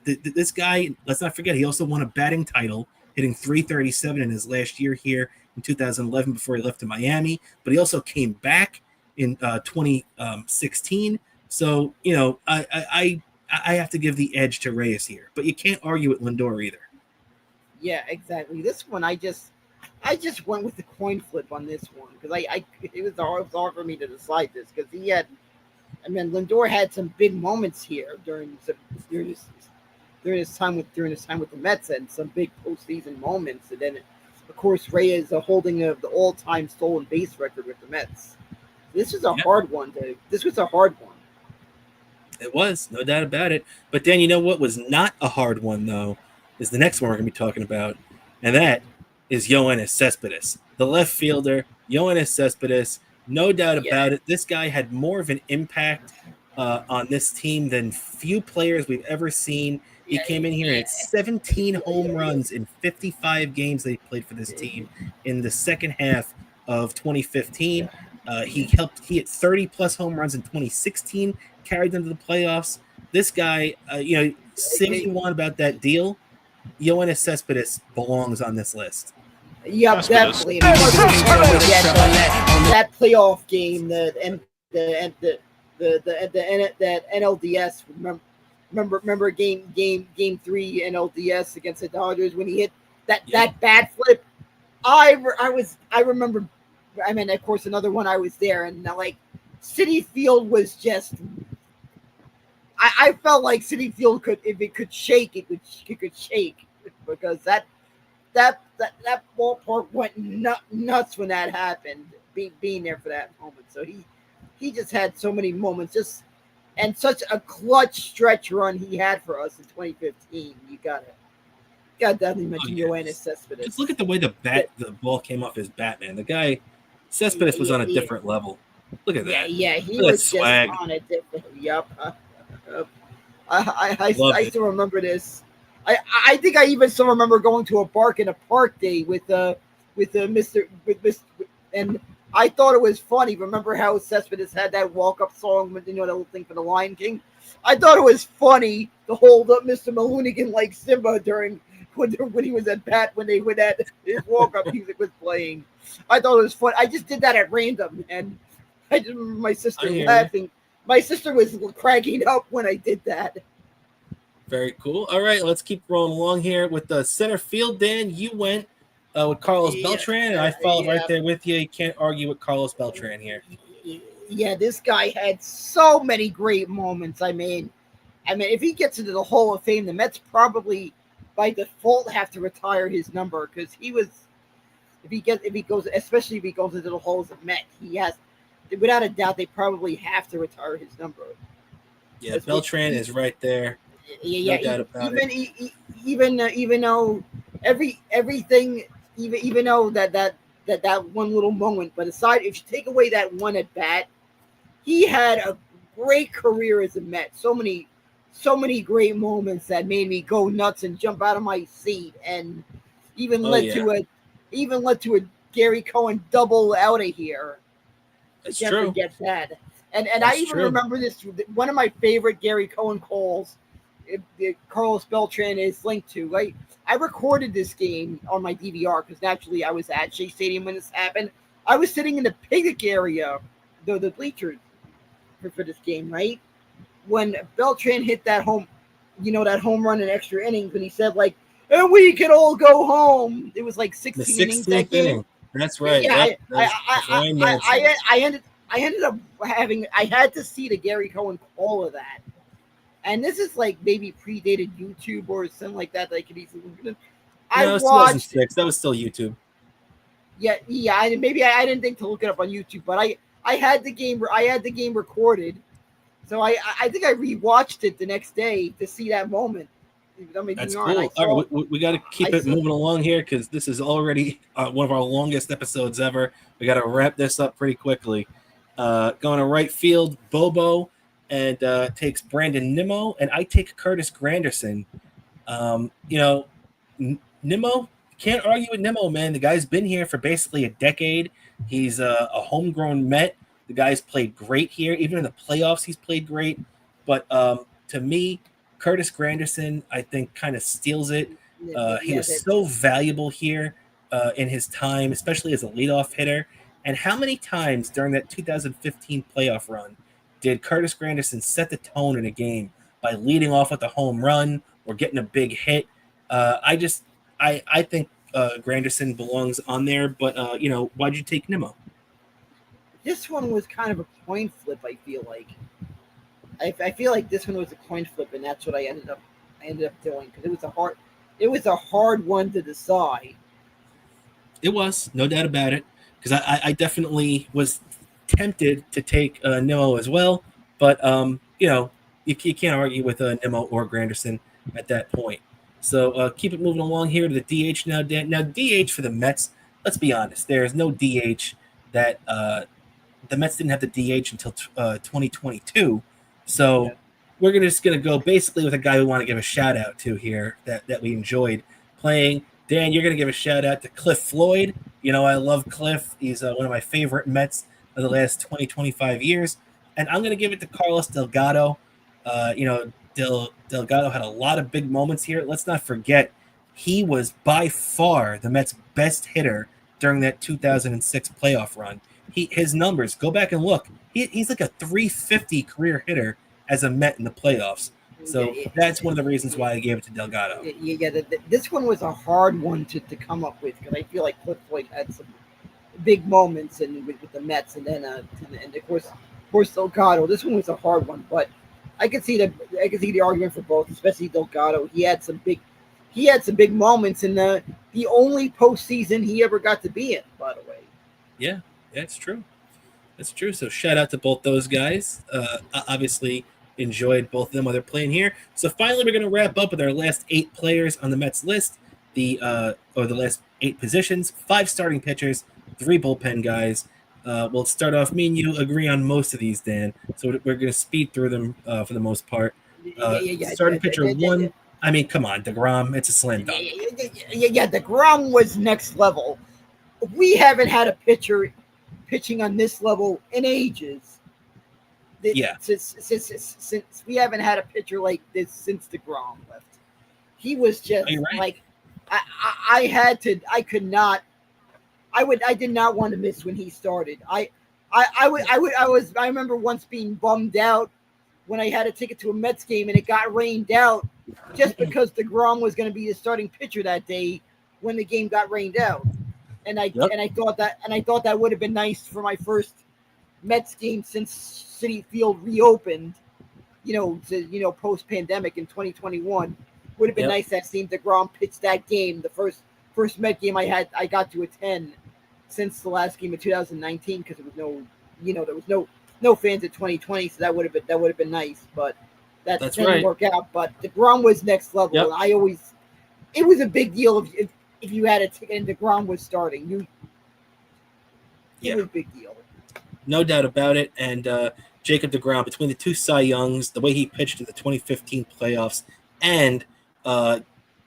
A: this guy, let's not forget, he also won a batting title, hitting .337 in his last year here in 2011 before he left to Miami. But he also came back in 2016. So, I have to give the edge to Reyes here. But you can't argue with Lindor either.
B: Yeah, exactly. This one, I just went with the coin flip on this one because it was hard for me to decide this because Lindor had some big moments here during his time with the Mets and some big postseason moments, and then of course Reyes is holding of the all-time stolen base record with the Mets. This was a hard one.
A: It was, no doubt about it. But Dan, you know what was not a hard one though is the next one we're going to be talking about, and that is Yoenis Cespedes, the left fielder. Yoenis Cespedes, no doubt about it. This guy had more of an impact on this team than few players we've ever seen. He came in here and had 17 home runs in 55 games that he played for this team in the second half of 2015. He hit 30 plus home runs in 2016, carried them to the playoffs. This guy, say what you want about that deal, Yoenis Cespedes belongs on this list.
B: Yep, definitely. That playoff game, that NLDS. Remember game 3 NLDS against the Dodgers when he hit that bat flip. I remember. I mean, of course, another one. I was there, and like Citi Field was just. I felt like Citi Field could, if it could shake, it could shake, because that ballpark went nuts when that happened. Being there for that moment, so he just had so many moments, and such a clutch stretch run he had for us in 2015. You got definitely mention Yoenis Cespedes.
A: Just look at the way the ball came off his bat, man. The guy Cespedes was on a different level. Look at that.
B: Yeah, he was just on a different. Yep. I still remember this. I think I even still remember going to a park day with Mr. and I thought it was funny. Remember how Cespedes had that walk-up song with, that little thing for the Lion King? I thought it was funny to hold up Mr. Mahoonigan like Simba when he was at bat, when his walk-up music was playing. I thought it was fun. I just did that at random, and I just remember my sister laughing. My sister was cracking up when I did that.
A: Very cool. All right, let's keep rolling along here with the center field. Dan, you went with Carlos Beltran, and I followed right there with you. You can't argue with Carlos Beltran here.
B: Yeah, this guy had so many great moments. I mean, if he gets into the Hall of Fame, the Mets probably by default have to retire his number, because he was. If he goes into the Hall of Met, he has. Without a doubt, they probably have to retire his number.
A: Yeah, Beltran is right there.
B: Yeah, no doubt about it. Even though everything, even though that one little moment, but aside, if you take away that one at bat, he had a great career as a Met. So many great moments that made me go nuts and jump out of my seat, and even led to a Gary Cohen double out of here.
A: That's true.
B: Forget that. And I even remember this. One of my favorite Gary Cohen calls, Carlos Beltran is linked to. Right, I recorded this game on my DVR because naturally I was at Shea Stadium when this happened. I was sitting in the Piggick area, the bleachers for this game. Right, when Beltran hit that home run in extra innings, when he said like, "And we can all go home." It was like 16 innings that game.
A: That's right.
B: Yeah, I ended up having. I had to see the Gary Cohen call of that, and this is like maybe predated YouTube or something like that. That I could easily.
A: I watched. That was still YouTube.
B: Yeah. Maybe I didn't think to look it up on YouTube, but I had the game. I had the game recorded, so I think I rewatched it the next day to see that moment.
A: That's cool. All right, we got to keep it moving along here because this is already one of our longest episodes ever. We got to wrap this up pretty quickly. Going to right field, Bobo, and takes Brandon Nimmo, and I take Curtis Granderson. Nimmo, can't argue with Nimmo, man. The guy's been here for basically a decade. He's a homegrown Met. The guy's played great here. Even in the playoffs, he's played great. But to me, Curtis Granderson, I think, kind of steals it. He was so valuable here in his time, especially as a leadoff hitter. And how many times during that 2015 playoff run did Curtis Granderson set the tone in a game by leading off with a home run or getting a big hit? I think Granderson belongs on there. But, why'd you take Nimmo?
B: This one was kind of a coin flip, I feel like. I feel like this one was a coin flip, and that's what I ended up doing, because it was a hard one to decide.
A: It was, no doubt about it, because I definitely was tempted to take Nimmo as well, but you can't argue with Nimmo or Granderson at that point. So keep it moving along here to the DH now, Dan. Now, DH for the Mets, let's be honest, there is no DH that the Mets didn't have the DH until 2022. So we're just going to go basically with a guy we want to give a shout out to here that we enjoyed playing. Dan, you're going to give a shout out to Cliff Floyd. You know, I love Cliff. He's one of my favorite Mets of the last 20, 25 years. And I'm going to give it to Carlos Delgado. Delgado had a lot of big moments here. Let's not forget, he was by far the Mets' best hitter during that 2006 playoff run. His numbers, go back and look. He's like a 350 career hitter as a Met in the playoffs. So that's one of the reasons why I gave it to Delgado.
B: This one was a hard one to come up with because I feel like Cliff Floyd had some big moments with the Mets, and then and of course Delgado. This one was a hard one, but I can see the argument for both, especially Delgado. He had some big moments in the only postseason he ever got to be in, by the way.
A: Yeah, that's true. That's true. So shout out to both those guys. Obviously enjoyed both of them while they're playing here. So finally, we're going to wrap up with our last 8 players on the Mets list. The last 8 positions: 5 starting pitchers, 3 bullpen guys. We'll start off. Me and you agree on most of these, Dan. So we're going to speed through them for the most part. Starting pitcher 1. I mean, come on, DeGrom. It's a slam dunk.
B: Yeah, DeGrom was next level. We haven't had a pitcher pitching on this level in ages. Since we haven't had a pitcher like this since DeGrom left. He was just like I did not want to miss when he started. I remember once being bummed out when I had a ticket to a Mets game and it got rained out just because DeGrom was going to be the starting pitcher that day when the game got rained out. And I thought that would have been nice for my first Mets game since Citi Field reopened, post pandemic in 2021. Would have been nice to have seen DeGrom pitch that game, the first Met game I got to attend since the last game of 2019, because there was no fans at 2020, so that would have been nice, but that didn't work out. But DeGrom was next level.
A: Yep.
B: And it was a big deal if you had a ticket and DeGrom was starting. It was a big deal.
A: No doubt about it. And Jacob DeGrom, between the 2 Cy Youngs, the way he pitched in the 2015 playoffs, and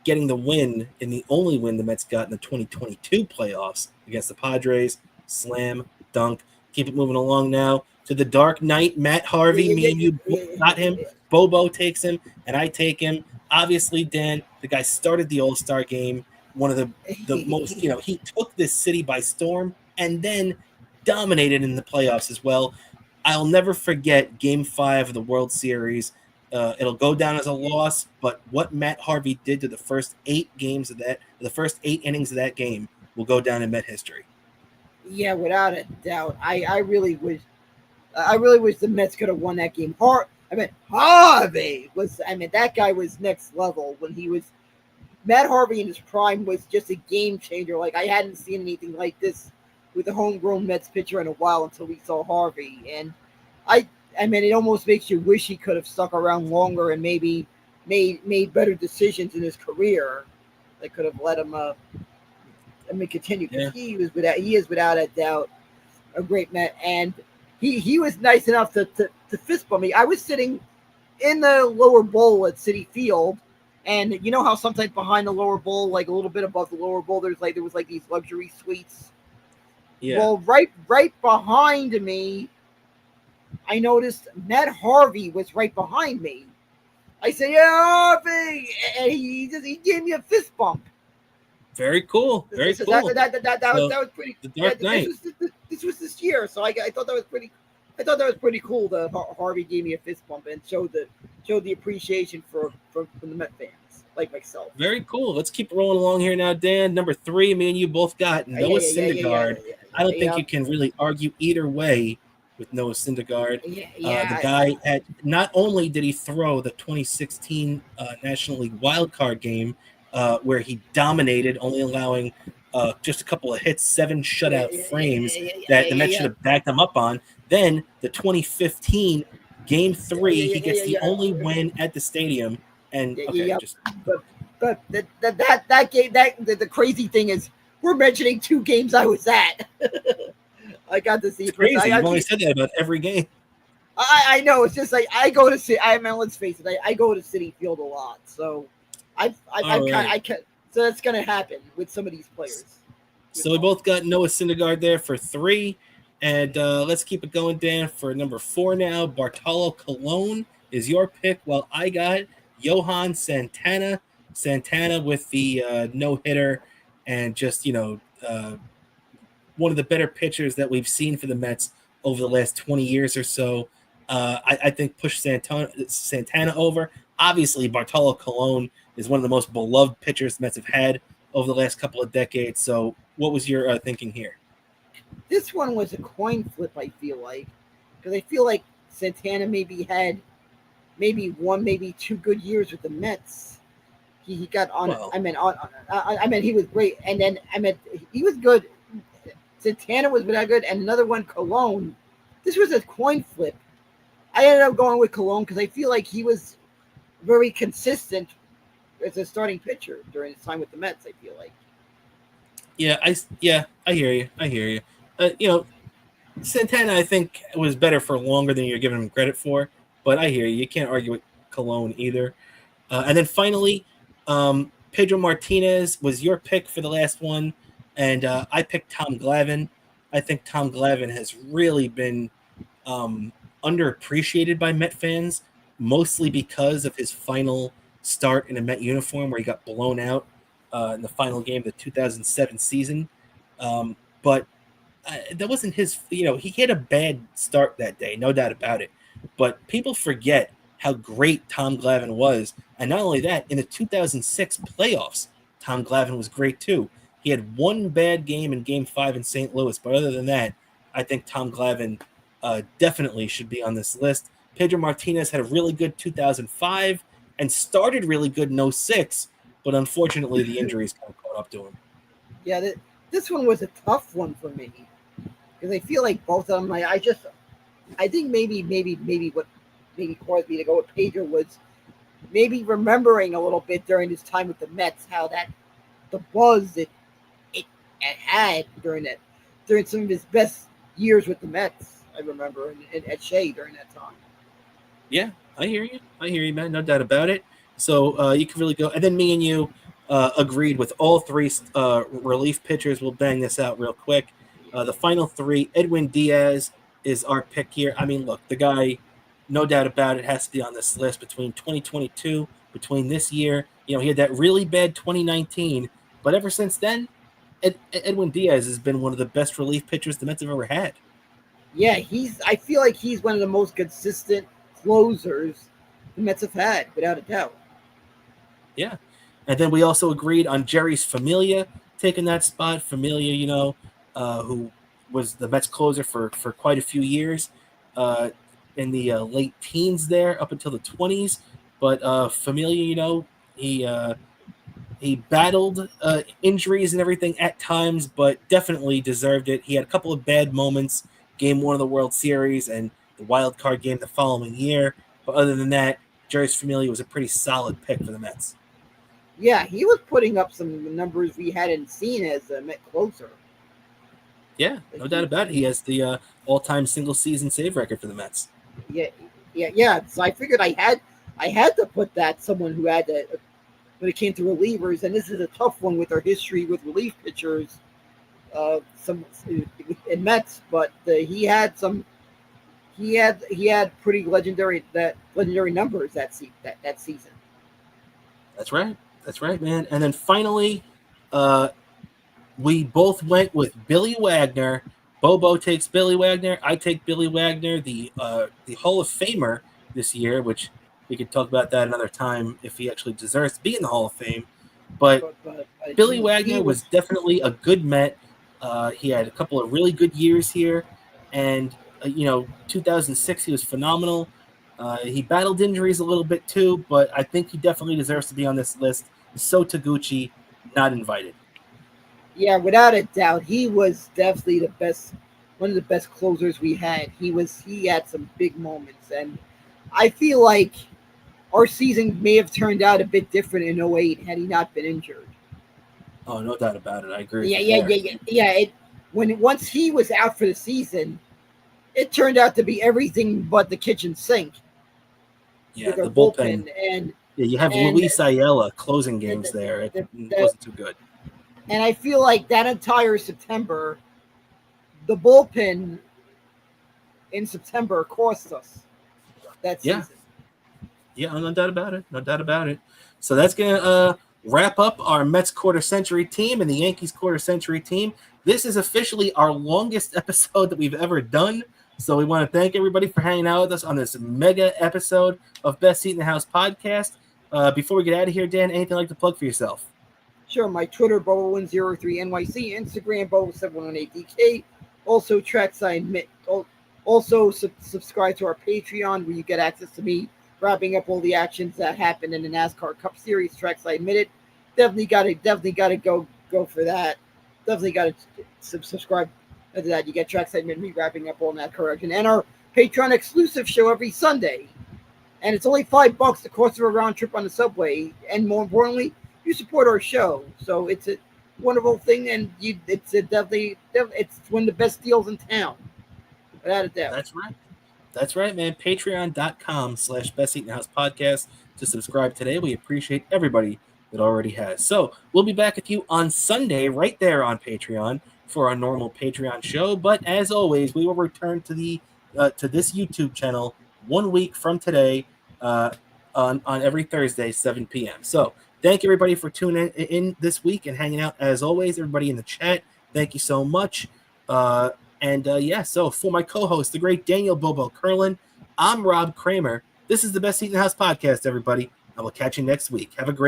A: getting the win in the only win the Mets got in the 2022 playoffs against the Padres, slam dunk. Keep it moving along now to the Dark Knight, Matt Harvey. Me and you got him. Bobo takes him, and I take him. Obviously, Dan, the guy started the All-Star game. One of the most, he took this city by storm and then dominated in the playoffs as well. I'll never forget Game 5 of the World Series. It'll go down as a loss, but what Matt Harvey did to the first 8 innings of that game will go down in Met history.
B: Yeah, without a doubt. I really wish the Mets could have won that game. Harvey that guy was next level when he was. Matt Harvey in his prime was just a game changer. Like, I hadn't seen anything like this with a homegrown Mets pitcher in a while until we saw Harvey. And it almost makes you wish he could have stuck around longer and maybe made better decisions in his career that could have let him continue. Yeah. He is without a doubt a great Met, and he was nice enough to fist bump me. I was sitting in the lower bowl at Citi Field, and you know how sometimes behind the lower bowl, like a little bit above the lower bowl, there was these luxury suites. Yeah. Well, right behind me, I noticed Matt Harvey was right behind me. I said, "Yeah, Harvey," and he gave me a fist bump.
A: Very cool. Very cool.
B: That was pretty.
A: The Dark Knight.
B: This was this year, so I thought that was pretty. I thought that was pretty cool that Harvey gave me a fist bump and showed the appreciation from the Met fans like myself.
A: Very cool. Let's keep rolling along here now, Dan. Number 3, me and you both got Noah Syndergaard. I don't think you can really argue either way with Noah Syndergaard. The guy not only did he throw the 2016 National League wildcard game where he dominated, only allowing just a couple of hits, 7 shutout frames that the Mets should have backed him up on. Then the 2015 Game 3, he gets the only win at the stadium. And
B: But that game, the crazy thing is, we're mentioning 2 games I was at. I got to see.
A: It's crazy. You've only said that about every game.
B: I know. It's just like I go to see. I mean, let's face it. I go to Citi Field a lot, so I can. So that's gonna happen with some of these players.
A: So we both got Noah Syndergaard there for 3, and let's keep it going, Dan, for number 4 now. Bartolo Colon is your pick, while I got Johan Santana. Santana with the no-hitter, and just one of the better pitchers that we've seen for the Mets over the last 20 years or so. I think push Santana over. Obviously, Bartolo Colon is one of the most beloved pitchers the Mets have had over the last couple of decades. So what was your thinking here?
B: This one was a coin flip, I feel like. Because I feel like Santana maybe had 1, maybe 2 good years with the Mets. He got on. Well, I mean, he was great, and then he was good. Santana was not good, and another one, Colon. This was a coin flip. I ended up going with Colon because I feel like he was very consistent as a starting pitcher during his time with the Mets. I feel like.
A: Yeah, I hear you. Santana, I think, was better for longer than you're giving him credit for, but I hear you. You can't argue with Colon either. And then finally, Pedro Martinez was your pick for the last one, and I picked Tom Glavine. I think Tom Glavine has really been underappreciated by Met fans, mostly because of his final start in a Met uniform where he got blown out in the final game of the 2007 season. But that wasn't his, he had a bad start that day, no doubt about it. But people forget how great Tom Glavine was. And not only that, in the 2006 playoffs, Tom Glavine was great too. He had 1 bad game in Game 5 in St. Louis. But other than that, I think Tom Glavine definitely should be on this list. Pedro Martinez had a really good 2005 and started really good in 06, but unfortunately the injuries kind of caught up to him.
B: Yeah, this one was a tough one for me because I feel like both of them. I think maybe what caused me to go with Pedro was maybe remembering a little bit during his time with the Mets how the buzz it had during some of his best years with the Mets. I remember at Shea during that time.
A: Yeah, I hear you, man. No doubt about it. So you can really go. And then me and you agreed with all 3 relief pitchers. We'll bang this out real quick. The final 3, Edwin Diaz is our pick here. I mean, look, the guy, no doubt about it, has to be on this list between 2022, between this year. He had that really bad 2019, but ever since then, Edwin Diaz has been one of the best relief pitchers the Mets have ever had.
B: Yeah, I feel like he's one of the most consistent closers the Mets have had, without a doubt.
A: Yeah. And then we also agreed on Jerry's Familia taking that spot. Familia, who was the Mets closer for quite a few years in the late teens there up until the 20s. But Familia, he battled injuries and everything at times, but definitely deserved it. He had a couple of bad moments, Game 1 of the World Series and the wild card game the following year. But other than that, Jerry's Familia was a pretty solid pick for the Mets.
B: Yeah, he was putting up some numbers we hadn't seen as a Met closer.
A: Yeah, no doubt about it. He has the all-time single-season save record for the Mets.
B: Yeah. So I figured I had to put that someone who had that when it came to relievers, and this is a tough one with our history with relief pitchers. Some in Mets, but he had pretty legendary numbers that season.
A: That's right, man. And then finally, we both went with Billy Wagner. Bobo takes Billy Wagner. I take Billy Wagner, the Hall of Famer this year, which we could talk about that another time if he actually deserves to be in the Hall of Fame. But Billy Wagner was definitely a good Met. He had a couple of really good years here, and 2006 he was phenomenal. He battled injuries a little bit too, but I think he definitely deserves to be on this list. So Taguchi, not invited.
B: Yeah, without a doubt, he was definitely one of the best closers we had. He had some big moments, and I feel like our season may have turned out a bit different in 08 had he not been injured.
A: Oh, no doubt about it. I agree.
B: Yeah. Once he was out for the season, it turned out to be everything but the kitchen sink.
A: Yeah, the bullpen.
B: And
A: you have Luis Ayala closing games there. It wasn't too good.
B: And I feel like that entire September, the bullpen in September cost us that season.
A: Yeah, no doubt about it. No doubt about it. So that's going to wrap up our Mets quarter century team and the Yankees quarter century team. This is officially our longest episode that we've ever done. So we want to thank everybody for hanging out with us on this mega episode of Best Seat in the House podcast. Before we get out of here, Dan, anything you'd like to plug for yourself?
B: Sure. My Twitter, Bobo103NYC, Instagram, Bobo718DK. Also, trackside. Also, subscribe to our Patreon where you get access to me wrapping up all the actions that happened in the NASCAR Cup Series. Trackside Minute. Definitely got to go for that. Definitely got to subscribe to that. You get Trackside Minute, me wrapping up all that correction, and our Patreon exclusive show every Sunday. And it's only $5, the cost of a round trip on the subway. And more importantly, you support our show. So it's a wonderful thing, and it's one of the best deals in town, without a doubt.
A: That's right, man. Patreon.com/Best Seat in the House podcast to subscribe today. We appreciate everybody that already has. So we'll be back with you on Sunday right there on Patreon for our normal Patreon show. But as always, we will return to this YouTube channel 1 week from today on every Thursday, 7 p.m. So thank you, everybody, for tuning in this week and hanging out. As always, everybody in the chat, thank you so much. So for my co-host, the great Daniel Bobo Curlin, I'm Rob Kramer. This is the Best Seat in the House podcast, everybody. I will catch you next week. Have a great